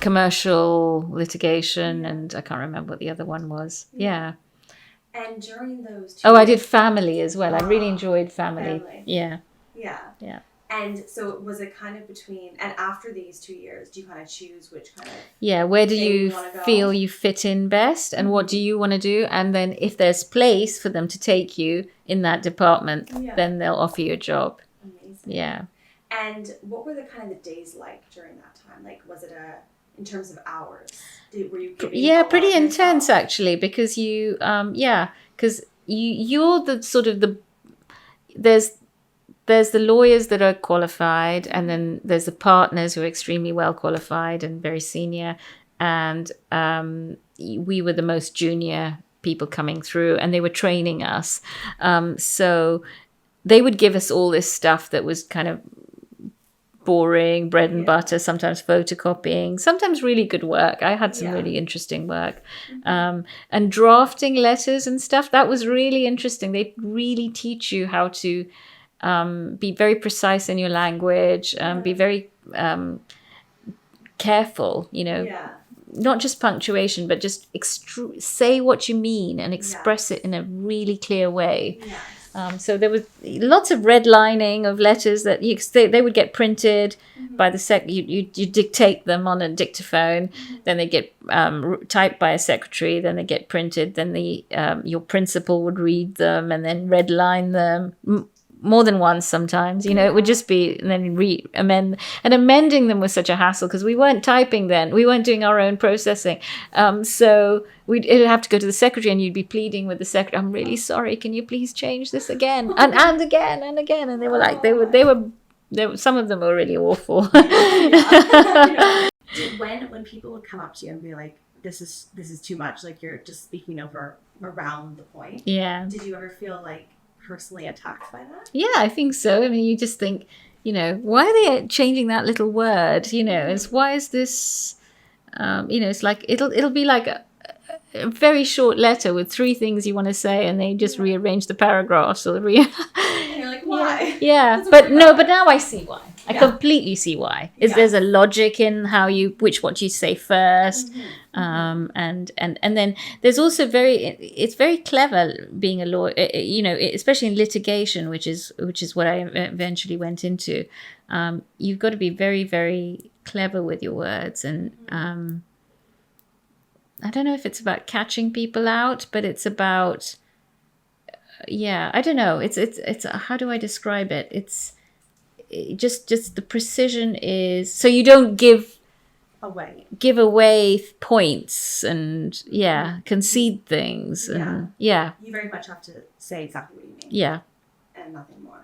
commercial litigation, and I can't remember what the other one was. Yeah. And during those 2 I did family as well. I really enjoyed family. Yeah. And so was it kind of between, and after these 2 years, do you kind of choose which kind of where do you feel you fit in best, and what do you want to do? And then if there's place for them to take you in that department, then they'll offer you a job. Amazing. Yeah. And what were the kind of the days like during that time? Like, was it in terms of hours? Were you pretty intense actually, because because you're the sort of there's the lawyers that are qualified, and then there's the partners who are extremely well qualified and very senior, and we were the most junior people coming through, and they were training us, so they would give us all this stuff that was kind of boring, bread and butter, sometimes photocopying, sometimes really good work. I had some really interesting work. And drafting letters and stuff, that was really interesting. They really teach you how to be very precise in your language, be very careful, not just punctuation, but just say what you mean and express it in a really clear way. So there was lots of redlining of letters that they would get printed by the you dictate them on a dictaphone, then they get typed by a secretary, then they get printed, then your principal would read them and then redline them more than once sometimes. It would just be, and then amend, and amending them was such a hassle because we weren't typing then, we weren't doing our own processing, so it'd have to go to the secretary, and you'd be pleading with the secretary, I'm really sorry, can you please change this again, and again and again, and they were like, they were some of them were really awful. When people would come up to you and be like, this is too much, like you're just speaking over around the point, did you ever feel like personally attacked by that? Yeah, I think so. I mean, you just think, why are they changing that little word? Why is this? It's like it'll be like a very short letter with 3 things you want to say, and they just rearrange the paragraphs or and you're like, why? Yeah, but now I see why. I completely see why. There's a logic in what you say first, and then there's also it's very clever being a lawyer. Especially in litigation, which is what I eventually went into. You've got to be very, very clever with your words, and I don't know if it's about catching people out, but it's about I don't know. It's how do I describe it? It's just the precision is, so you don't give away points and concede things, and you very much have to say exactly what you mean, and nothing more,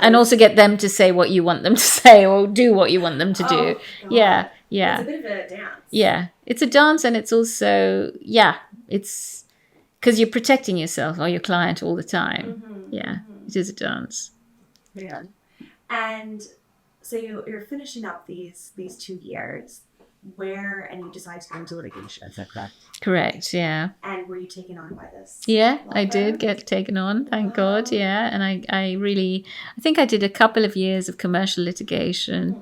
and also get them to say what you want them to say, or do what you want them to do. It's a bit of a dance. It's a dance, and it's also it's because you're protecting yourself or your client all the time. It is a dance. Yeah. And so you're finishing up these 2 years, and you decide to go into litigation. Is that correct? Correct, yeah. And were you taken on by this? Yeah, I did get taken on, thank God, and I think I did a couple of years of commercial litigation.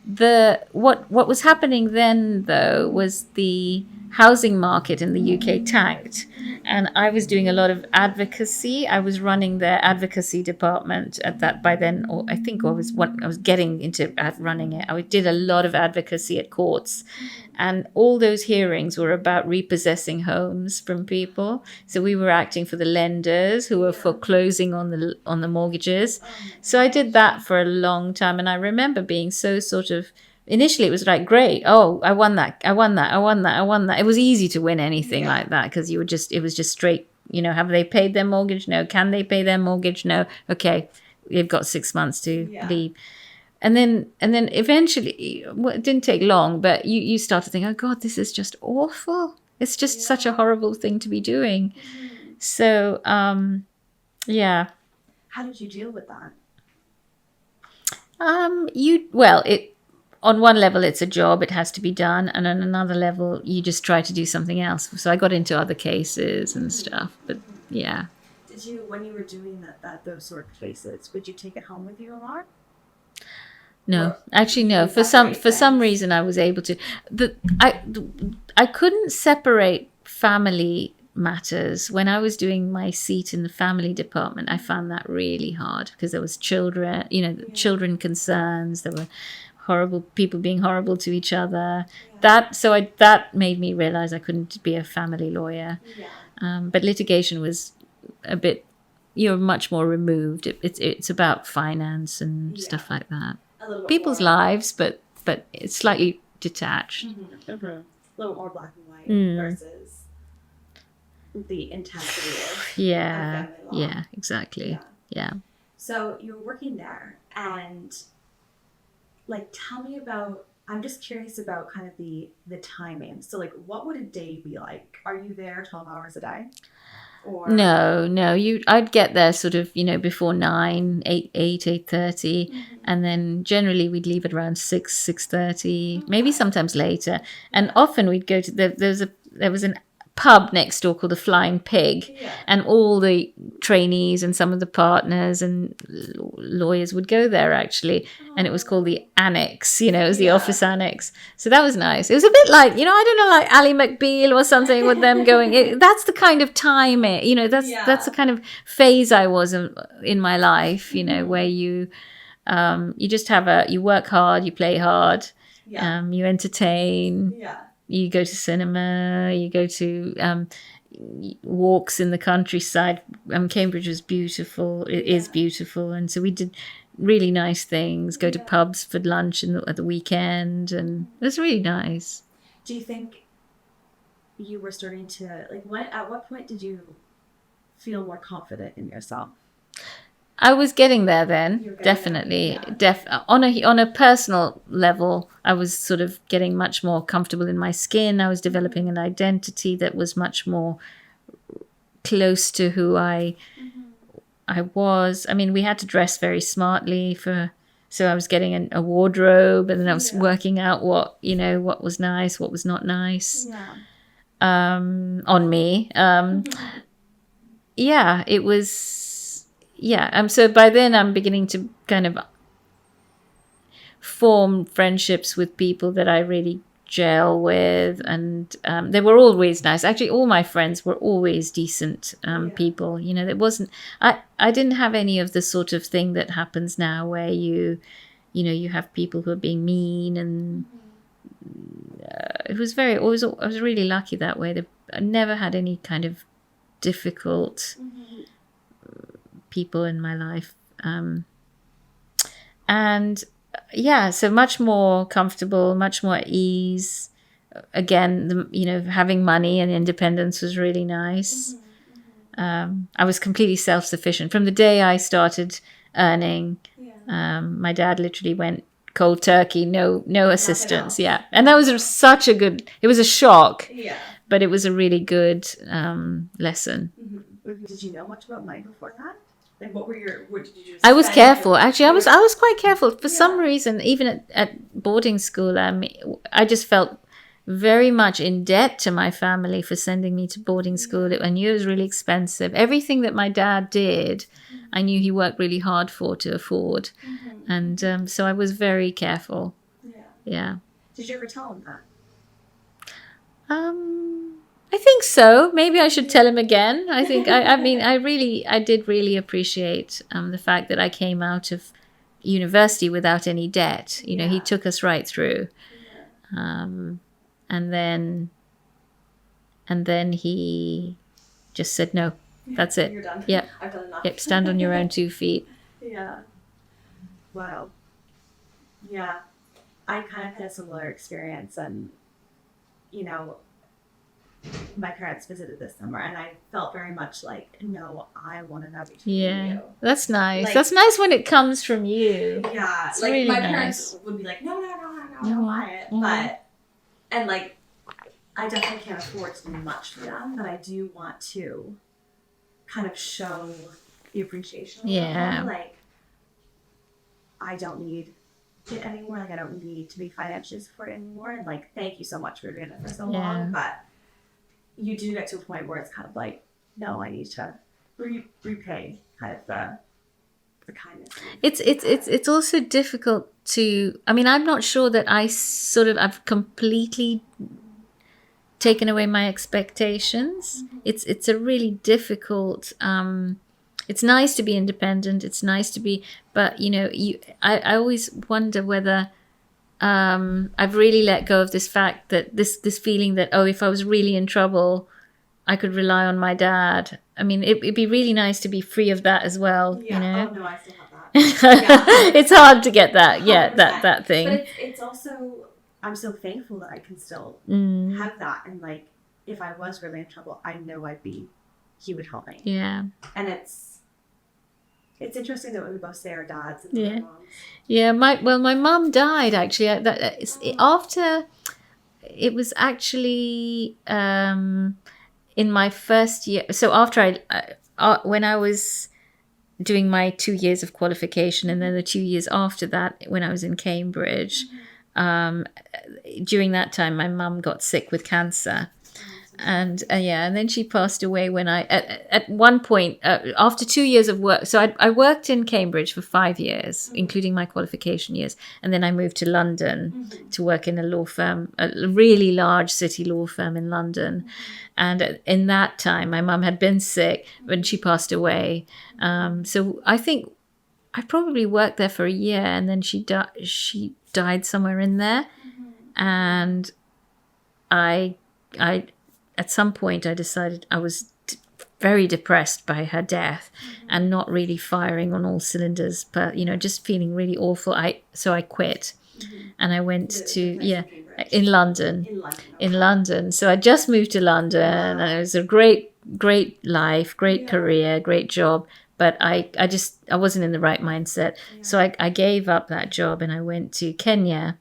What was happening then, though, was the housing market in the UK tanked, and I was doing a lot of advocacy. I was running their advocacy department at that by then, or I think I was getting into running it. I did a lot of advocacy at courts, and all those hearings were about repossessing homes from people. So we were acting for the lenders who were foreclosing on the mortgages. So I did that for a long time, and I remember being so sort of. Initially, it was like, great. Oh, I won that. It was easy to win anything like that because it was just straight, have they paid their mortgage? No. Can they pay their mortgage? No. Okay. You've got 6 months to leave. And then eventually, it didn't take long, but you start to think, oh God, this is just awful. It's just such a horrible thing to be doing. So, How did you deal with that? It on one level it's a job, it has to be done, and on another level you just try to do something else. So I got into other cases and stuff, but yeah. Did you, when you were doing those sort of cases, would you take it home with you a lot? No, actually, no. For some reason, I was able to. I couldn't separate family matters when I was doing my seat in the family department. I found that really hard because there was children, children concerns. There were horrible people being horrible to each other. Yeah. That made me realize I couldn't be a family lawyer. Yeah. But litigation was a bit, much more removed. It's about finance and stuff like that. People's lives, but it's slightly detached. Mm-hmm. A little more black and white versus the intensity of family law. Yeah, exactly. Yeah. So you were working there, and tell me about. I'm just curious about kind of the timing. So what would a day be like? Are you there 12 hours a day? Or... No. I'd get there sort of, before 9, 8:30, and then generally we'd leave at around 6:30, maybe sometimes later. And often we'd go to there was an pub next door called the Flying Pig, and all the trainees and some of the partners and lawyers would go there actually, and it was called the Annex. It was the office annex, so that was nice. It was a bit like, I don't know, like Ally McBeal or something, with them going. That's the kind of time that's the kind of phase I was in my life, where you just you work hard, you play hard, you entertain. You go to cinema, you go to walks in the countryside. Cambridge was beautiful. It is beautiful. And so we did really nice things, go to pubs for lunch at the weekend. And it was really nice. Do you think you were starting to, at what point did you feel more confident in yourself? I was getting there then, definitely. On a personal level, I was sort of getting much more comfortable in my skin. I was developing an identity that was much more close to who I was. I mean, we had to dress very smartly so I was getting a wardrobe, and then I was working out what was nice, what was not nice on me. It was. So by then I'm beginning to kind of form friendships with people that I really gel with, and they were always nice. Actually, all my friends were always decent people. It wasn't. I didn't have any of the sort of thing that happens now, where you have people who are being mean, and it was I was really lucky that way. I never had any kind of difficult. People in my life, so much more comfortable, much more at ease. Again, having money and independence was really nice. I was completely self-sufficient from the day I started earning. My dad literally went cold turkey, no assistance. And that was it was a shock, but it was a really good lesson. Did you know much about money before that? What did you do? I was careful. Actually, I was quite careful. For some reason, even at boarding school, I just felt very much in debt to my family for sending me to boarding school. I knew it was really expensive. Everything that my dad did, I knew he worked really hard to afford. And so I was very careful. Yeah. Did you ever tell him that? I think so. Maybe I should tell him again. I think I did really appreciate the fact that I came out of university without any debt. He took us right through, and then he just said, "No, that's it. You're done. Yep, I've done enough. Yep, stand on your own 2 feet." Yeah. Wow. Yeah, I kind of had a similar experience, and my parents visited this summer, and I felt very much like, no, I want to know between you. That's nice. That's nice when it comes from you. Yeah, it's really my nice. parents would be like, no, don't buy it. But I definitely can't afford to do much for them, but I do want to kind of show the appreciation. Yeah. Like, I don't need it anymore. Like, I don't need to be financially supported anymore. And like, thank you so much for doing it for so long. But you do get to a point where it's kind of like, no, I need to repay kind of the kindness. It's also difficult to. I mean, I'm not sure that I've completely taken away my expectations. It's a really difficult. It's nice to be independent. It's nice to be, but I always wonder whether I've really let go of this fact that this feeling that, oh, if I was really in trouble, I could rely on my dad. I mean, it'd be really nice to be free of that as well. Yeah. Oh no, I still have that. Yeah. It's hard to get that. Yeah, 100%. that thing. But it's also, I'm so thankful that I can still have that. And like, if I was really in trouble, I know he would help me. Yeah. And it's interesting that we both say our dads and our moms. Yeah. My mum died actually. After it was actually in my first year. So after when I was doing my 2 years of qualification, and then the 2 years after that, when I was in Cambridge, during that time, my mum got sick with cancer. And and then she passed away when at one point, after 2 years of work. So I worked in Cambridge for 5 years, including my qualification years. And then I moved to London to work in a law firm, a really large city law firm in London. And in that time, my mum had been sick when she passed away. So I think I probably worked there for a year, and then she died somewhere in there. And I at some point, I decided I was very depressed by her death and not really firing on all cylinders, but, just feeling really awful. So I quit and I went in London. So I just moved to London and it was a great life, great career, great job. But I wasn't in the right mindset. Yeah. So I gave up that job and I went to Kenya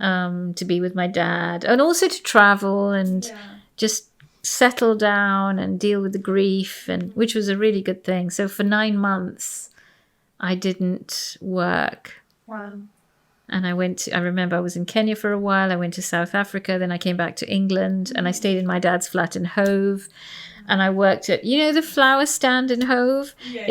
to be with my dad and also to travel and just settle down and deal with the grief, and which was a really good thing. So for 9 months, I didn't work. Wow. And I remember I was in Kenya for a while. I went to South Africa. Then I came back to England and I stayed in my dad's flat in Hove. And I worked at, the flower stand in Hove. I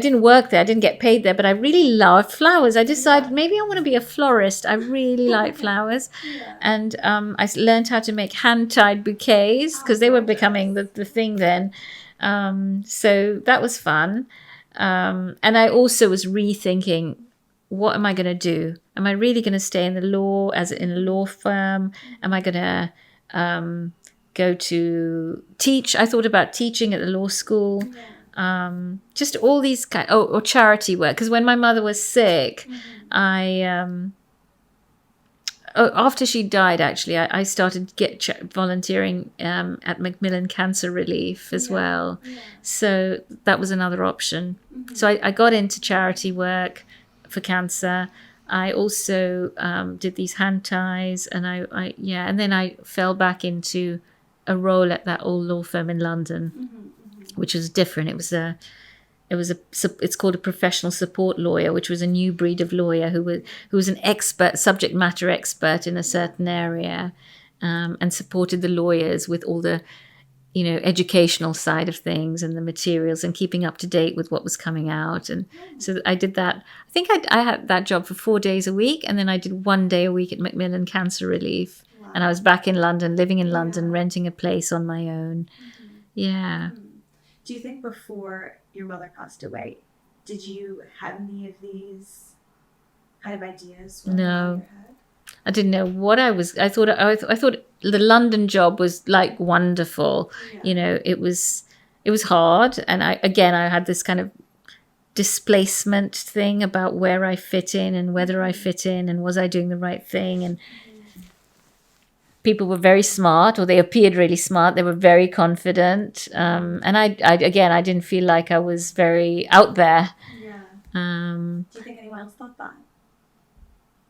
didn't work there. I didn't get paid there, but I really loved flowers. I decided maybe I want to be a florist. I really like flowers. Yeah. And I learned how to make hand-tied bouquets because they were becoming the thing then. So that was fun. And I also was rethinking, what am I going to do? Am I really going to stay in the law, in a law firm? Am I going to go to teach? I thought about teaching at the law school. Just all these or charity work. Because when my mother was sick, after she died, actually, I started volunteering at Macmillan Cancer Relief as well. Yeah. So that was another option. Mm-hmm. So I got into charity work for cancer. I also did these hand ties, and and then I fell back into a role at that old law firm in London, which was different. It's called a professional support lawyer, which was a new breed of lawyer who was an expert, subject matter expert in a certain area, and supported the lawyers with all the, educational side of things and the materials and keeping up to date with what was coming out. And so I did that. I think I had that job for 4 days a week, and then I did 1 day a week at Macmillan Cancer Relief. Wow. And I was back in London, living in London, renting a place on my own. Mm-hmm. Yeah. Do you think before your mother passed away, did you have any of these kind of ideas? No, I didn't know what I was. I thought the London job was like wonderful. Yeah. It was hard, and I had this kind of displacement thing about where I fit in and whether I fit in and was I doing the right thing. And people were very smart, or they appeared really smart. They were very confident. And I didn't feel like I was very out there. Yeah. Do you think anyone else thought that?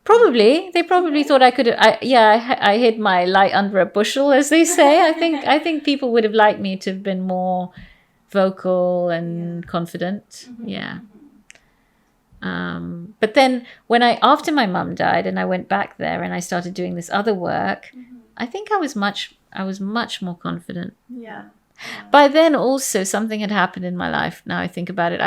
Probably. They probably thought I could. I hid my light under a bushel, as they say. I think people would have liked me to have been more vocal and confident. Yeah. But then after my mum died and I went back there and I started doing this other work, I think I was much more confident. Yeah. By then also something had happened in my life. Now I think about it,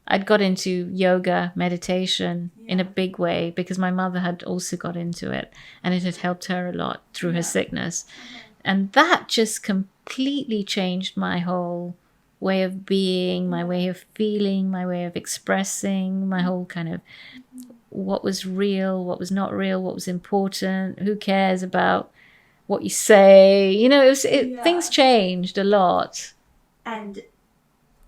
I'd got into yoga, meditation in a big way because my mother had also got into it and it had helped her a lot through her sickness. And that just completely changed my whole way of being, my way of feeling, my way of expressing, my whole kind of what was real, what was not real, what was important, who cares about what you say. Things changed a lot. And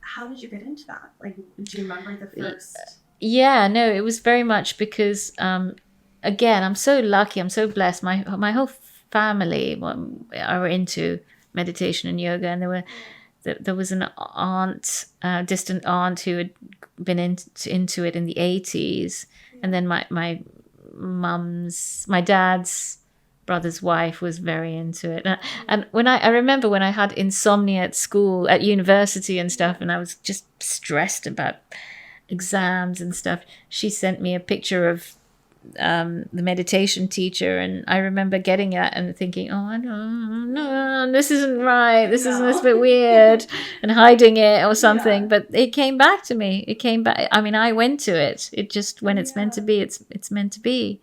how did you get into that? Like, do you remember the first? Yeah, no, it was very much because, again, I'm so lucky, I'm so blessed. My whole family are into meditation and yoga, and there was an aunt, distant aunt, who had been into it in the 80s, and then my dad's brother's wife was very into it, and when I remember when I had insomnia at school, at university and stuff, and I was just stressed about exams and stuff, she sent me a picture of the meditation teacher, and I remember getting it and thinking, oh, I don't know, this isn't right, this is a bit weird, and hiding it or something. But it came back to me. It came back. I mean, I went to it. It just, when it's meant to be, it's meant to be.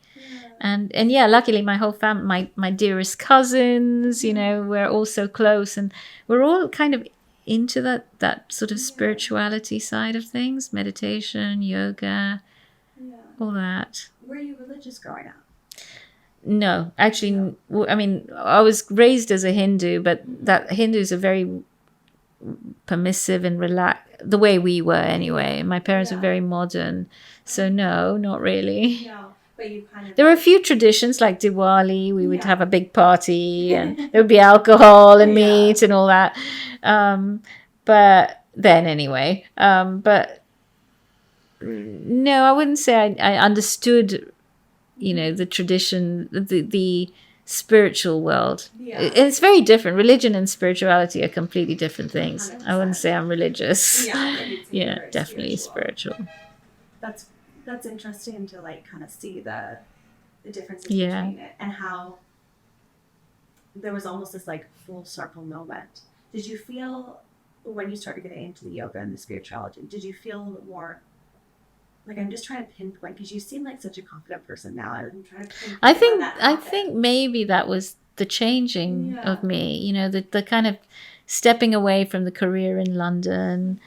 And luckily my whole family, my dearest cousins, we're all so close, and we're all kind of into that sort of spirituality side of things, meditation, yoga, all that. Were you religious growing up? No, actually, I mean, I was raised as a Hindu, but that Hindus are very permissive and relaxed, the way we were anyway. My parents were very modern, so no, not really. No, but you kind of... There were a few traditions like Diwali. We would have a big party, and there would be alcohol and meat and all that. But then anyway, but no, I wouldn't say I understood, the tradition, the spiritual world. It's very different. Religion and spirituality are completely different things. 100%. I wouldn't say I'm religious. Yeah, definitely spiritual. That's interesting to kind of see the differences between it, and how there was almost this full circle moment. Did you feel, when you started getting into the yoga and the spirituality, did you feel a little more, I'm just trying to pinpoint, because you seem like such a confident person now. I'm trying to pinpoint. I think maybe that was the changing of me. The kind of stepping away from the career in London,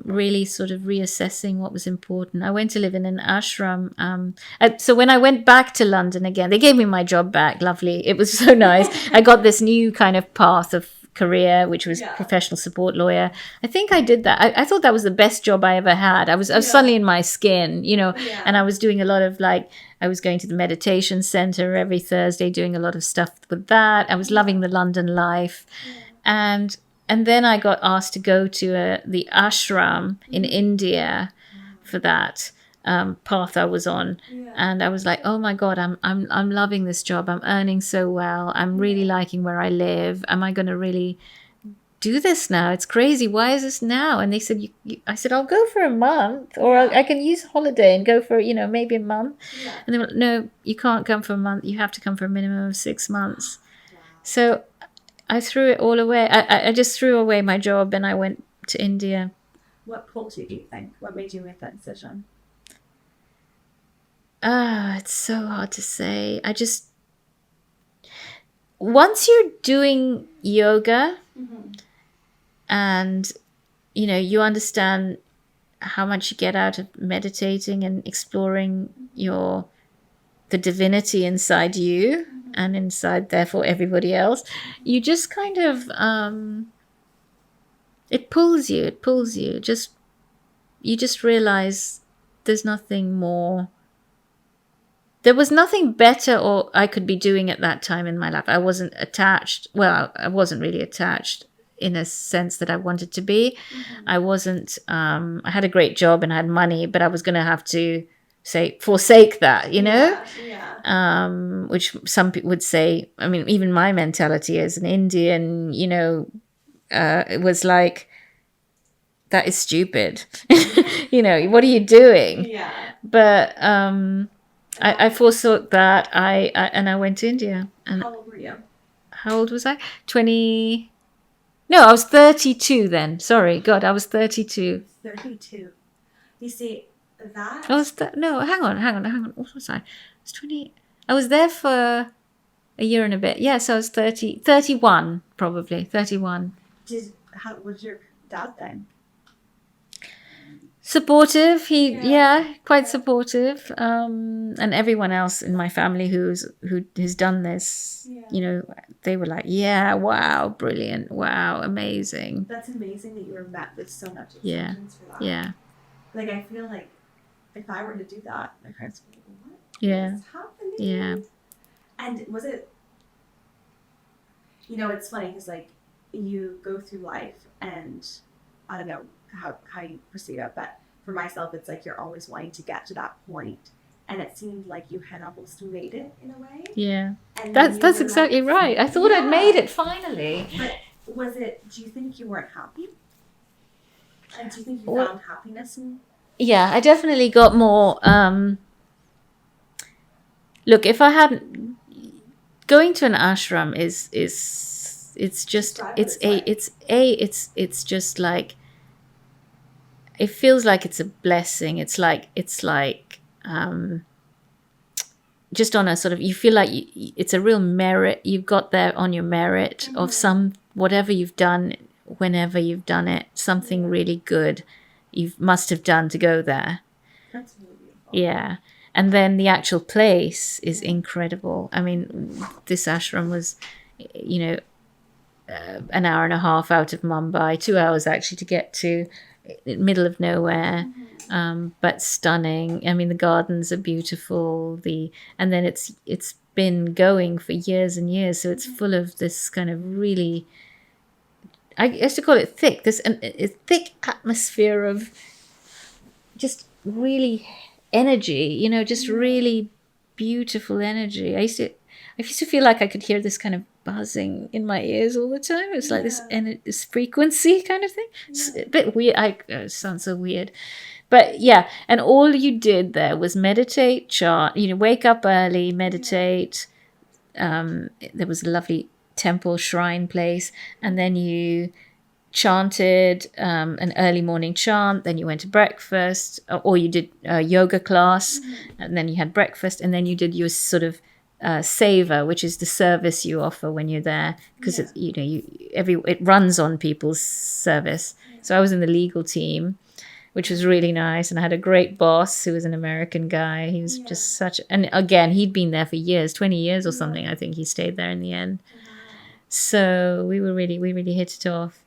really sort of reassessing what was important. I went to live in an ashram. So when I went back to London again, they gave me my job back. Lovely. It was so nice. I got this new kind of path of career, which was professional support lawyer. I think I did that. I thought that was the best job I ever had. I was suddenly in my skin, and I was doing a lot of I was going to the meditation center every Thursday, doing a lot of stuff with that. I was loving the London life. And then I got asked to go to the ashram in India for that path I was on, and I was like, oh my God, I'm loving this job. I'm earning so well. I'm really liking where I live. Am I going to really do this now? It's crazy. Why is this now? And they said, I said, I'll go for a month, or I can use holiday and go for maybe a month. And they were like, no, you can't come for a month. You have to come for a minimum of 6 months. So I threw it all away. I just threw away my job and I went to India. What pulled you, do you think? What made you make that decision? It's so hard to say. Once you're doing yoga and, you understand how much you get out of meditating and exploring the divinity inside you and inside, therefore, everybody else, you just kind of, it pulls you. You just realize there's nothing more. There was nothing better or I could be doing at that time in my life. I wasn't attached. Well, I wasn't really attached in a sense that I wanted to be. I wasn't, I had a great job and I had money, but I was going to have to forsake that, which some people would say, I mean, even my mentality as an Indian, it was like, that is stupid. What are you doing? Yeah. But I forethought that. And I went to India. And How old were you? how old was I? 20. No, I was 32 then. Sorry, God, I was 32. 32. You see, that... No, hang on. What was I? I was 20. I was there for a year and a bit. Yeah, so I was 31, probably. 31. How was your dad then? Supportive. Quite supportive. And everyone else in my family who has done this, they were like, yeah, wow, brilliant, wow, amazing. That's amazing that you were met with so much Yeah. acceptance for that. Yeah. Like, I feel like if I were to do that, my parents would be like, what Yeah. is happening? Yeah. And was it, it's funny because, like, you go through life and I don't know how you perceive it, but for myself, it's like you're always wanting to get to that point. And it seemed like you had almost made it in a way. Yeah. And That's exactly right. I thought I'd made it finally. But do you think you weren't happy? And do you think you found happiness in... Yeah, I definitely got more. Look, if I hadn't, going to an ashram it's just like, it feels like it's a blessing. It's like just on a sort of, you feel like it's a real merit you've got there on your merit of whatever you've done, whenever you've done it, something really good you must have done to go there. That's really beautiful. Yeah. And then the actual place is incredible. I mean, this ashram was, an hour and a half out of Mumbai, 2 hours actually to get to, middle of nowhere, but stunning. I mean, the gardens are beautiful. And then it's been going for years and years, so it's full of this kind of really, I used to call it thick. A thick atmosphere of just really energy, just really beautiful energy. I used to feel like I could hear this kind of buzzing in my ears all the time. It's like this frequency kind of thing. It's a bit weird. It sounds so weird. But yeah, and all you did there was meditate, chant, wake up early, meditate. There was a lovely temple shrine place, and then you chanted an early morning chant, then you went to breakfast, or you did a yoga class, and then you had breakfast, and then you did your sort of seva, which is the service you offer when you're there, because it runs on people's service. So I was in the legal team, which was really nice, and I had a great boss who was an American guy. He was just and again, he'd been there for years, 20 years or something. I think he stayed there in the end. So we really hit it off.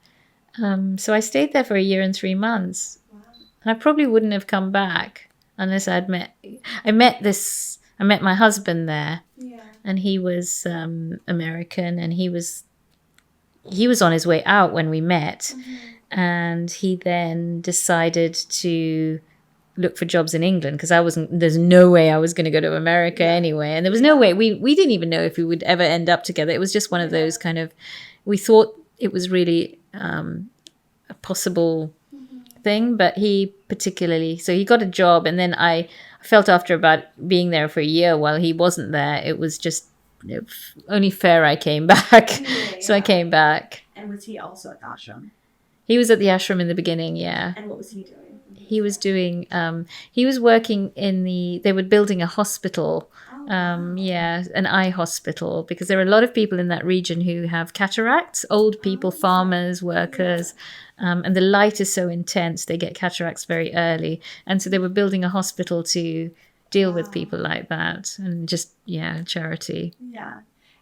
So I stayed there for a year and 3 months. Wow. And I probably wouldn't have come back unless I met my husband there. Yeah. And he was American, and he was on his way out when we met. And he then decided to look for jobs in England, because there's no way I was going to go to America anyway. And there was no way, we didn't even know if we would ever end up together. It was just one of those kind of, we thought it was really a possible thing, but he got a job, and then I felt after about being there for a year while he wasn't there, it was just only fair I came back. So I came back. And was he also at the ashram? He was at the ashram in the beginning, yeah. And what was he doing? He was doing, he was working they were building a hospital, an eye hospital, because there are a lot of people in that region who have cataracts, old people, farmers, workers, and the light is so intense, they get cataracts very early. And so they were building a hospital to deal with people like that, and just, charity. Yeah.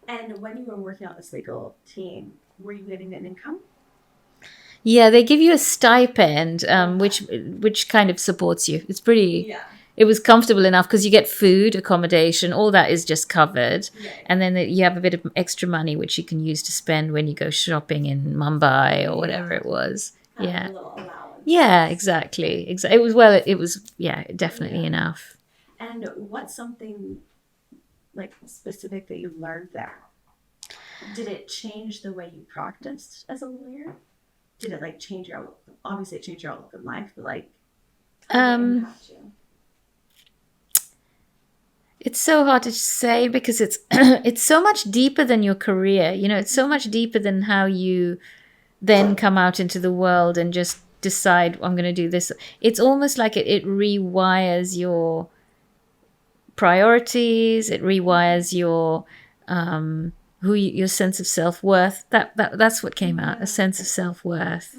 And when you were working on this legal team, were you getting an income? Yeah, they give you a stipend, which kind of supports you. It's pretty. Yeah. It was comfortable enough because you get food, accommodation, all that is just covered, and then you have a bit of extra money which you can use to spend when you go shopping in Mumbai or whatever it was. A little allowance. Yeah, exactly. It was definitely enough. And what's something like specific that you learned there? Did it change the way you practiced as a lawyer? Did it like change your outlook? Obviously, it changed your outlook in life, but like, how did it impact you? It's so hard to say because it's it's so much deeper than your career. You know, it's so much deeper than how you then come out into the world and just decide I'm going to do this. It's almost like it rewires your priorities. It rewires your your sense of self-worth. That's what came out, a sense of self-worth.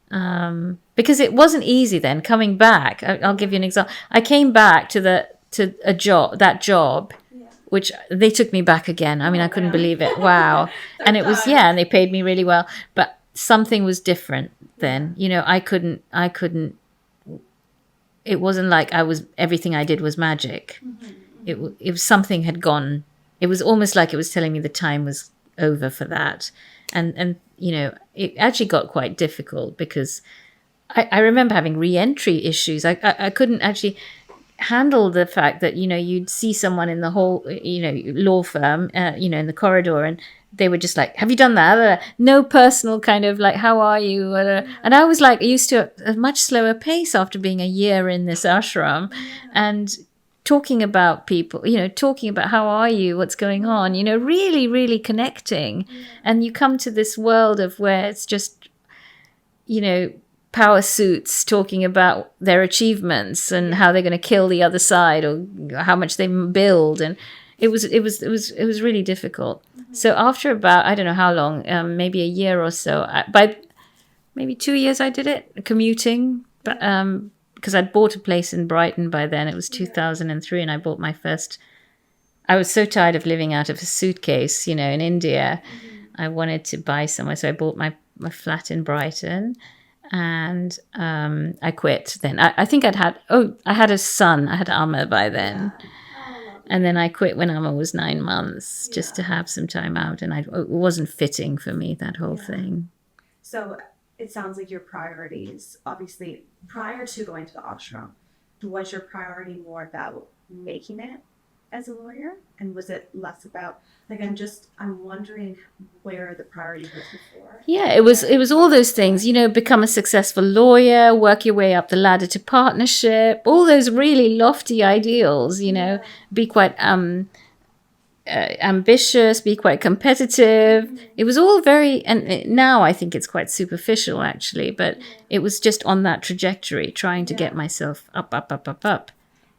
Because it wasn't easy then coming back. I'll give you an example. I came back to that job, which they took me back again. I mean, I couldn't believe it. Wow. And it was, and they paid me really well, but something was different then. You know, I couldn't, it wasn't like everything I did was magic. It was something had gone. It was almost like it was telling me the time was over for that. And you know, it actually got quite difficult because I remember having re-entry issues. I couldn't actually handle the fact that, you know, you'd see someone in the whole, you know, law firm, you know, in the corridor, and they were just like, have you done that? No personal kind of like, how are you? And I was like, used to a much slower pace after being a year in this ashram and talking about people, you know, talking about how are you, what's going on, you know, really, really connecting. And you come to this world of where it's just, you know, power suits talking about their achievements and how they're going to kill the other side or how much they build, and it was really difficult. So after about, I don't know how long, maybe a year or so, by maybe 2 years I did it commuting, but because I'd bought a place in Brighton by then. It was 2003, and I bought my first. I was so tired of living out of a suitcase, you know, in India. I wanted to buy somewhere, so I bought my flat in Brighton. And I quit then. I think I had a son. I had Amma by then. And then I quit when Amma was 9 months just to have some time out. And it wasn't fitting for me, that whole thing. So it sounds like your priorities, obviously, prior to going to the ashram, was your priority more about making it as a lawyer? And was it less about, like, I'm wondering where the priority was before? Yeah, it was all those things, you know, become a successful lawyer, work your way up the ladder to partnership, all those really lofty ideals, you know, be quite ambitious, be quite competitive. It was all very, and now I think it's quite superficial actually, but it was just on that trajectory, trying to get myself up.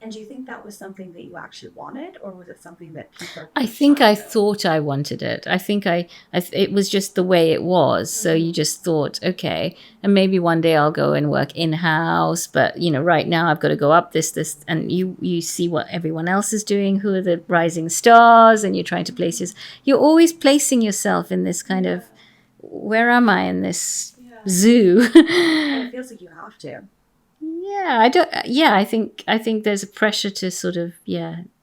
And do you think that was something that you actually wanted, or was it something that people? I think I thought I wanted it. I think it was just the way it was. So you just thought, okay, and maybe one day I'll go and work in-house. But, you know, right now I've got to go up this, and you see what everyone else is doing, who are the rising stars, and you're trying to place yourself. You're always placing yourself in this kind of, where am I in this zoo? And it feels like you have to. Yeah, I think there's a pressure to sort of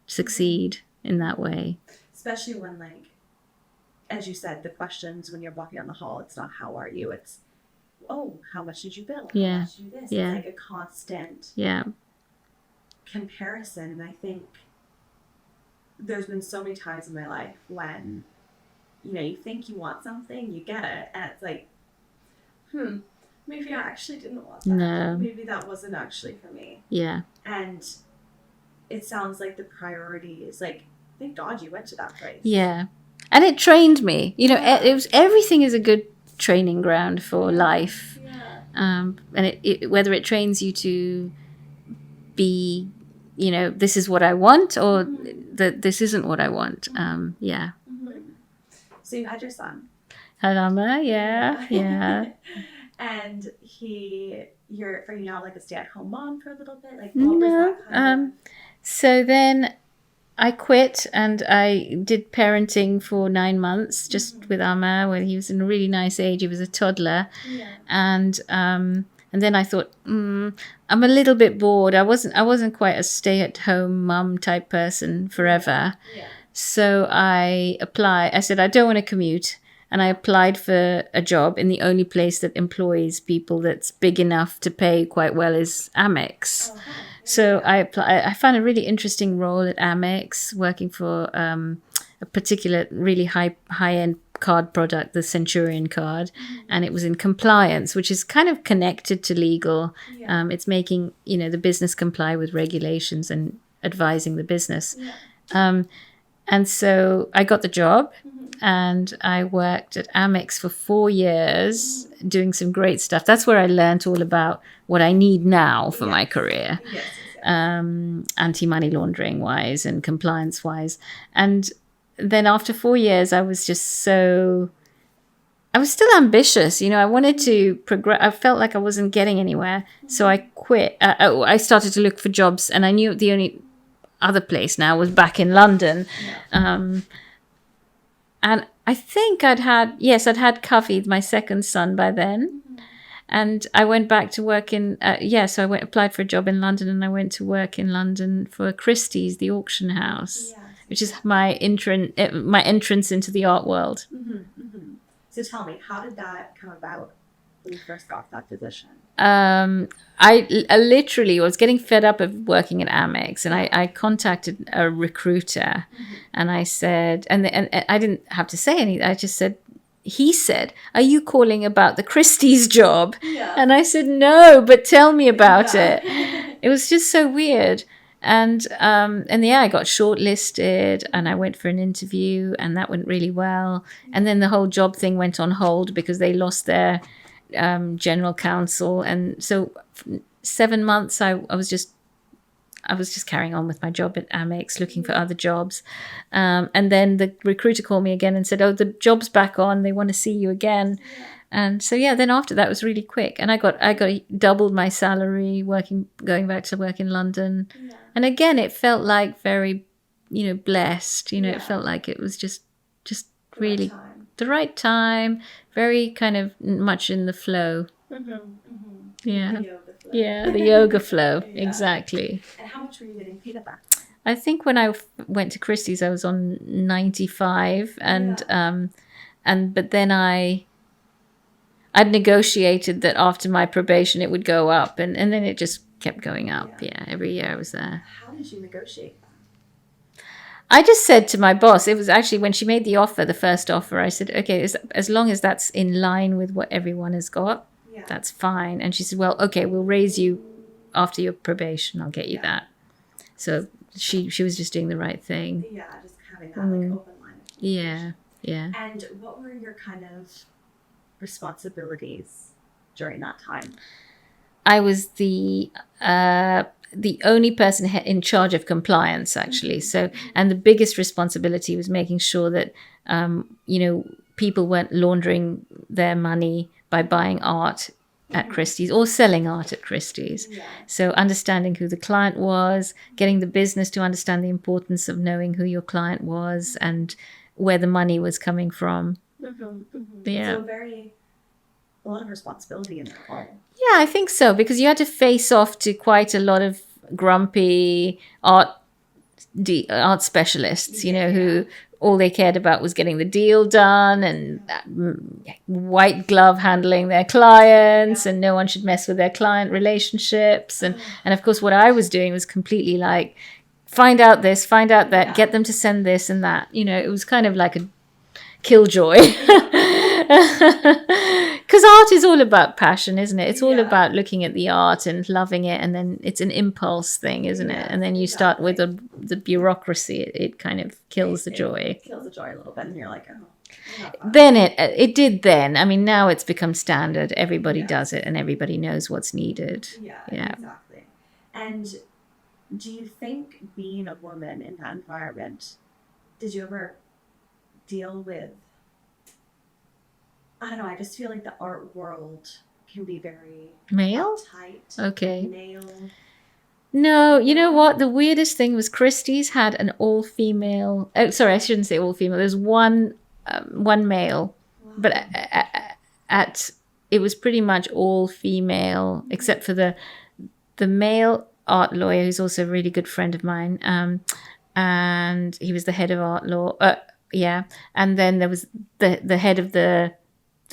succeed in that way. Especially when, like, as you said, the questions when you're walking down the hall, it's not how are you, it's how much did you build? How much did you do this? It's like a constant comparison. And I think there's been so many times in my life when, you know, you think you want something, you get it, and it's like, maybe I actually didn't want that. No. Maybe that wasn't actually for me. Yeah. And it sounds like the priority is like, thank God you went to that place. Yeah. And it trained me. You know, everything is a good training ground for life. Yeah. And it whether it trains you to be, you know, this is what I want, or that this isn't what I want. So you had your son. Halama, yeah. And are you now like a stay-at-home mom for a little bit? Like, what was that kind of... So then I quit and I did parenting for 9 months just with Amma when he was in a really nice age. He was a toddler. Yeah. And then I thought, I'm a little bit bored. I wasn't quite a stay-at-home mum type person forever. Yeah. So I applied. I said, I don't want to commute. And I applied for a job in the only place that employs people that's big enough to pay quite well is Amex. Okay. So I found a really interesting role at Amex, working for a particular really high-end card product, the Centurion card, and it was in compliance, which is kind of connected to legal. It's making, the business comply with regulations and advising the business. And so I got the job, and I worked at Amex for 4 years doing some great stuff. That's where I learned all about what I need now for my career, anti-money laundering wise and compliance wise. And then after 4 years, I was still ambitious. I wanted to progress. I felt like I wasn't getting anywhere. So I quit. I started to look for jobs, and I knew the only other place now was back in London. And I think I'd had Cuffy, my second son, by then. And I went back to work in, so I applied for a job in London, and I went to work in London for Christie's, the auction house, which is my entrance into the art world. So tell me, how did that come about when you first got that position? I literally was getting fed up of working at Amex, and I contacted a recruiter, and I said, and I didn't have to say anything. I just said, he said, "Are you calling about the Christie's job?" And I said, "No, but tell me about it." It was just so weird. And I got shortlisted, and I went for an interview, and that went really well. And then the whole job thing went on hold because they lost their general counsel, and so 7 months I was just carrying on with my job at Amex, looking for other jobs, and then the recruiter called me again and said, "Oh, the job's back on, they want to see you again." And so then after that was really quick, and I got doubled my salary going back to work in London. And again, it felt like very blessed. It felt like it was just really the right time, very kind of much in the flow. The yoga flow. Exactly. And how much were you getting paid at that? I think when I went to Christie's, I was on 95, but then I'd negotiated that after my probation it would go up, and then it just kept going up. Every year I was there. How did you negotiate that? I just said to my boss, it was actually when she made the offer, the first offer, I said, "Okay, as long as that's in line with what everyone has got, that's fine." And she said, "Well, okay, we'll raise you after your probation. I'll get you that." So she was just doing the right thing. Just having that open line. Yeah. And what were your kind of responsibilities during that time? I was the only person in charge of compliance, actually. So, and the biggest responsibility was making sure that, people weren't laundering their money by buying art at Christie's or selling art at Christie's. So understanding who the client was, getting the business to understand the importance of knowing who your client was and where the money was coming from. So a lot of responsibility in that role. Yeah, I think so, because you had to face off to quite a lot of grumpy art specialists, who all they cared about was getting the deal done and white glove handling their clients, and no one should mess with their client relationships. And of course, what I was doing was completely like, find out this, find out that, get them to send this and that. It was kind of like a killjoy. Because art is all about passion, isn't it? It's all about looking at the art and loving it, and then it's an impulse thing, isn't it? And then you start with the bureaucracy. It kind of kills the joy. It kills the joy a little bit, and you're like, oh. Then it did then. I mean, now it's become standard. Everybody does it, and everybody knows what's needed. Yeah, exactly. And do you think being a woman in that environment, did you ever deal with, I don't know, I just feel like the art world can be very male? Uptight. Okay. Male. No, you know what? The weirdest thing was Christie's had an all-female... Oh, sorry, I shouldn't say all-female. There's one male. Wow. But it was pretty much all female, except for the male art lawyer, who's also a really good friend of mine. And he was the head of art law. And then there was the head of the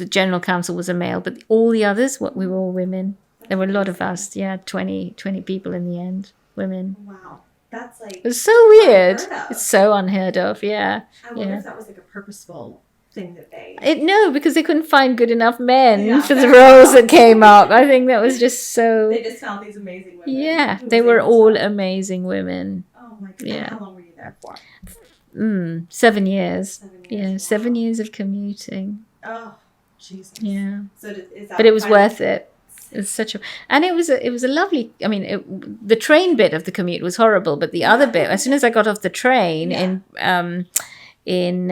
general counsel was a male, but all the others, we were all women. There were a lot of us, 20 people in the end, women. Wow. That's like It's so weird. unheard of. It's so unheard of. Yeah. I wonder if that was like a purposeful thing that they. No, because they couldn't find good enough men for the fair roles enough. that came up. I think that was just so. They just found these amazing women. Yeah, who they was were able all to- amazing women. Oh my god! Yeah. How long were you there for? 7 years. 7 years. Yeah, Wow. 7 years of commuting. Oh, Jesus. Yeah, So is that? but it was kind of- worth it. It's such a, and it was a lovely. I mean, the train bit of the commute was horrible, but the other bit, as soon as I got off the train in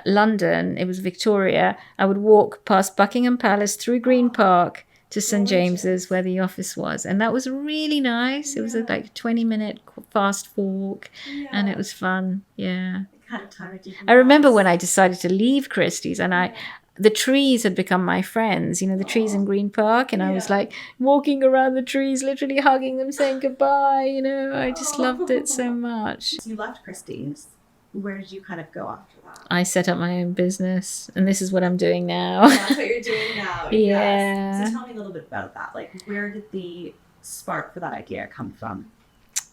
London, it was Victoria. I would walk past Buckingham Palace through Green Park to St James's, where the office was, and that was really nice. It was a 20-minute fast walk, and it was fun. Yeah. Kind of time I remember when I decided to leave Christie's, and the trees had become my friends, the trees in Green Park, and I was like walking around the trees, literally hugging them, saying goodbye. I just loved it so much. So you left Christie's. Where did you kind of go after that? I set up my own business, and this is what I'm doing now. That's what you're doing now. Yeah. Yes. So tell me a little bit about that. Like, where did the spark for that idea come from?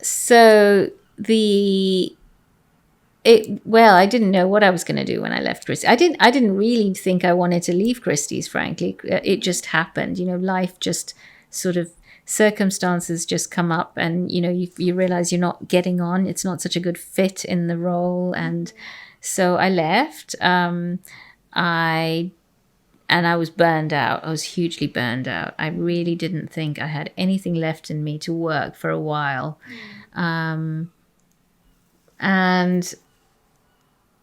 So I didn't know what I was going to do when I left Christie's. I didn't really think I wanted to leave Christie's, frankly. It just happened. Life just sort of, circumstances just come up, and you realize you're not getting on. It's not such a good fit in the role, and so I left. I was burned out. I was hugely burned out. I really didn't think I had anything left in me to work for a while. And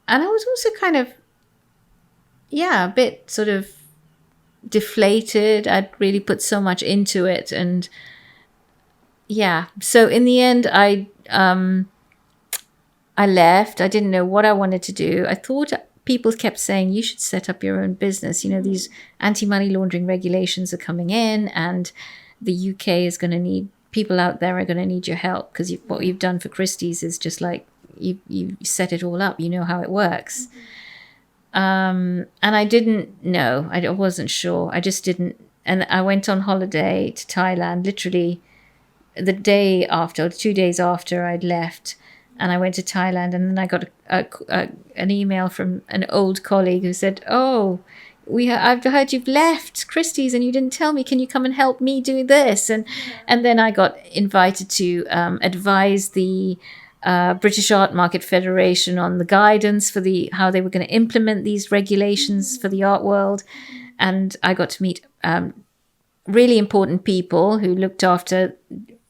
I was also kind of, a bit sort of deflated. I'd really put so much into it. And so in the end, I left. I didn't know what I wanted to do. I thought people kept saying, you should set up your own business. These anti-money laundering regulations are coming in, and the UK is going to need, people out there are going to need your help, because what you've done for Christie's is just like, you set it all up, how it works. And I didn't know, I wasn't sure, I just didn't. And I went on holiday to Thailand, literally the day after, or 2 days after I'd left, and I went to Thailand, and then I got an email from an old colleague who said, I've heard you've left Christie's and you didn't tell me. Can you come and help me do this? And then I got invited to advise the British Art Market Federation on the guidance for how they were going to implement these regulations for the art world. And I got to meet really important people who looked after,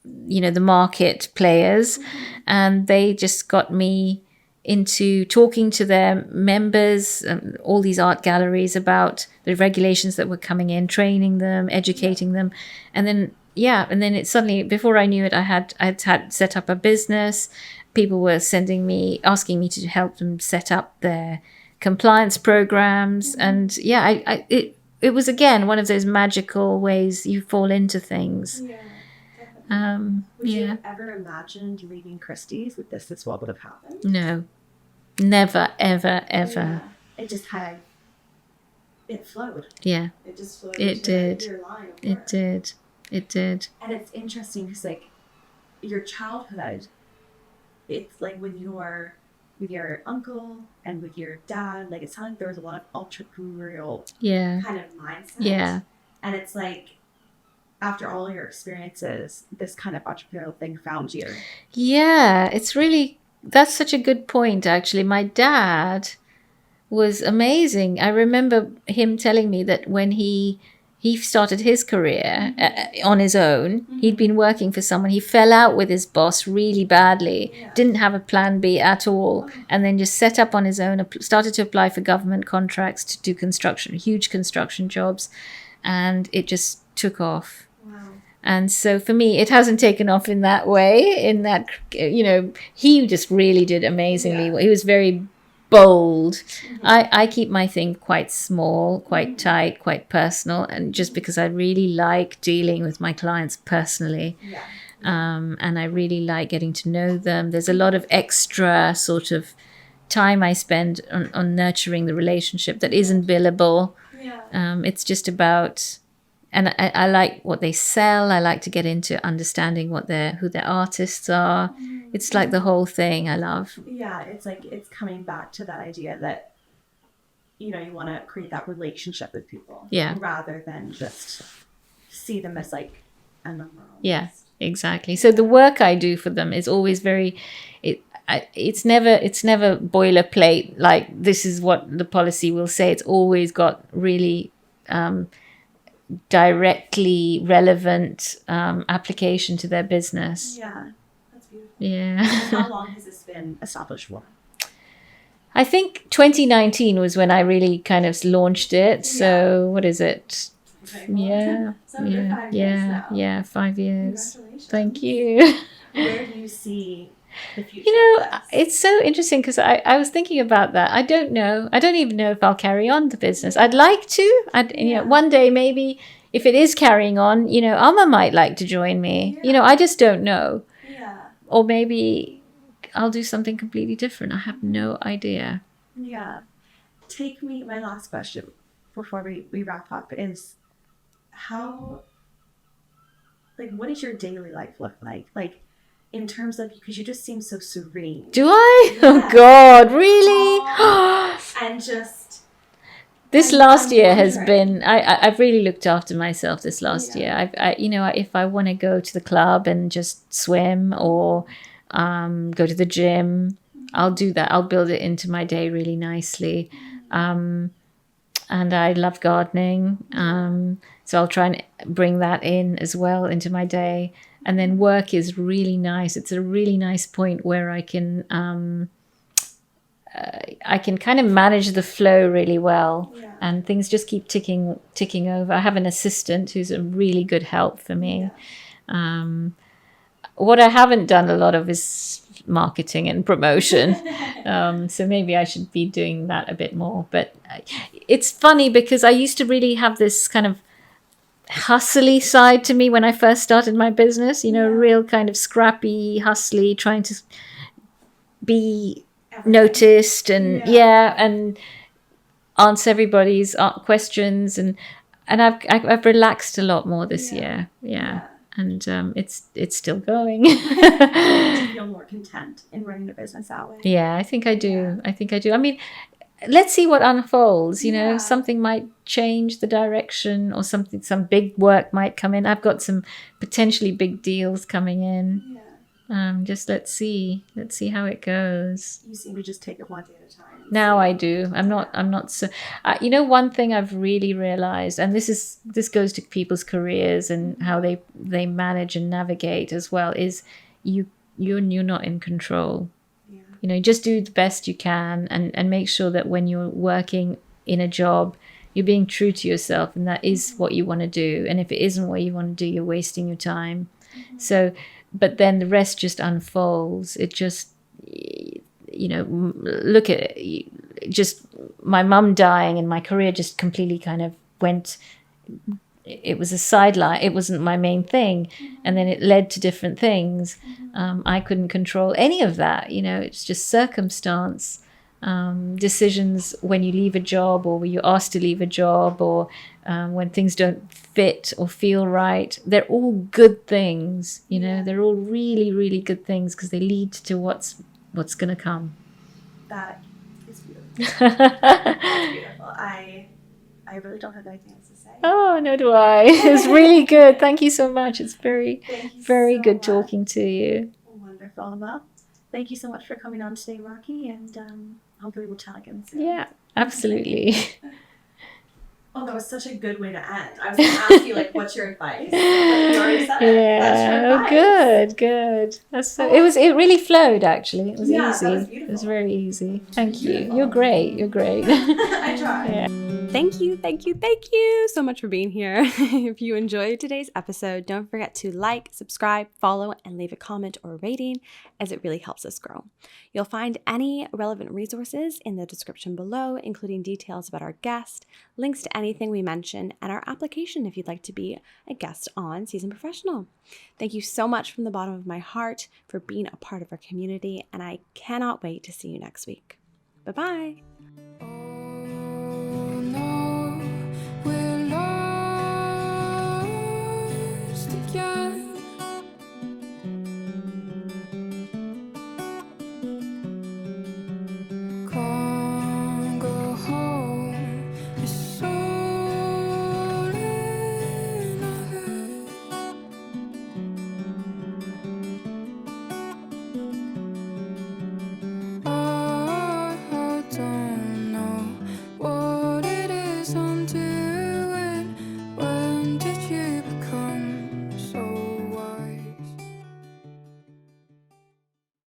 the market players. And they just got me into talking to their members, all these art galleries, about the regulations that were coming in, training them, educating them. And then, it suddenly, before I knew it, I had set up a business. People were asking me to help them set up their compliance programs. And it was, again, one of those magical ways you fall into things. Yeah, definitely. Would you have ever imagined leaving Christie's with this as what would have happened? No, never, ever, ever. Yeah. It just it flowed. Yeah, It just flowed. it did. Your line of It work. did. It did. And it's interesting because, like, your childhood, it's like with your uncle and with your dad, like, it sounded like there was a lot of entrepreneurial kind of mindset. Yeah. And it's like, after all your experiences, this kind of entrepreneurial thing found you. Yeah, that's such a good point, actually. My dad was amazing. I remember him telling me that when he started his career on his own, he'd been working for someone. He fell out with his boss really badly, didn't have a plan B at all, and then just set up on his own, started to apply for government contracts to do huge construction jobs, and it just took off. Wow. And so for me, it hasn't taken off in that way, he just really did amazingly. He was very bold. I keep my thing quite small, quite tight, quite personal, and just because I really like dealing with my clients personally. And I really like getting to know them. There's a lot of extra sort of time I spend on nurturing the relationship that isn't billable. It's just about, and I like what they sell. I like to get into understanding who their artists are. It's like the whole thing I love. Yeah, it's like it's coming back to that idea that, you know, you want to create that relationship with people. Yeah. Rather than just see them as like a number. Yeah, exactly. So the work I do for them is always very, it's never boilerplate, like this is what the policy will say. It's always got really directly relevant application to their business. Yeah, that's beautiful. Yeah. How long has this been established for? I think 2019 was when I really kind of launched it. So what is it? Okay, Yeah. So you're 5 years now. Yeah, 5 years. Congratulations. Thank you. Where do you see the future? You know, it's so interesting because I was thinking about that. I don't know. I don't even know if I'll carry on the business. I'd like to. You know, one day maybe if it is carrying on, you know, Alma might like to join me. You know, I just don't know. Yeah. Or maybe I'll do something completely different. I have no idea. Yeah. My last question before we wrap up is how, like, what does your daily life look like? Like, in terms of, because you just seem so serene. Do I? Yeah. Oh, God, really? And just... This last year has been, I've really looked after myself this last year. You know, if I want to go to the club and just swim or go to the gym, I'll do that. I'll build it into my day really nicely. And I love gardening. So I'll try and bring that in as well into my day. And then work is really nice. It's a really nice point where I can kind of manage the flow really well, and things just keep ticking over. I have an assistant who's a really good help for me. What I haven't done a lot of is marketing and promotion. So maybe I should be doing that a bit more. But it's funny because I used to really have this kind of hustly side to me when I first started my business, you know, real kind of scrappy, hustly, trying to be noticed and and answer everybody's questions, and I've relaxed a lot more this year. And it's still going. Do you feel more content in running a business that way? Yeah, I think I do. I mean, let's see what unfolds. You know, something might change the direction, or some big work might come in. I've got some potentially big deals coming in. Just let's see how it goes. You seem to just take it one day at a time. Now I do. I'm not so. You know, one thing I've really realized, and this goes to people's careers and how they manage and navigate as well, is you're not in control. You know, just do the best you can, and make sure that when you're working in a job, you're being true to yourself, and that is what you want to do. And if it isn't what you want to do, you're wasting your time. So, but then the rest just unfolds. It just, you know, look at it, just my mum dying, and my career just completely kind of went. It was a sideline. It wasn't my main thing. And then it led to different things. I couldn't control any of that. You know, it's just circumstance, decisions when you leave a job, or when you're asked to leave a job, or when things don't fit or feel right. They're all good things. You know, they're all really, really good things because they lead to what's going to come. That is beautiful. That's beautiful. I really don't have anything else to say. Oh, no do I. It's really good. Thank you so much. It's very good talking to you. Wonderful, Emma. Thank you so much for coming on today, Rakhi, and hopefully we'll chat again soon. Yeah, absolutely. Oh, that was such a good way to end. I was going to ask you, like, what's your advice? But you already said it. That's your advice. Good. That's so, it really flowed, actually. It was easy. That was beautiful. It was very easy. Thank you. You're great. I tried. Yeah. Thank you so much for being here. If you enjoyed today's episode, don't forget to like, subscribe, follow, and leave a comment or rating, as it really helps us grow. You'll find any relevant resources in the description below, including details about our guest, links to anything we mention, and our application if you'd like to be a guest on Seasoned Professional. Thank you so much from the bottom of my heart for being a part of our community, and I cannot wait to see you next week. Bye-bye.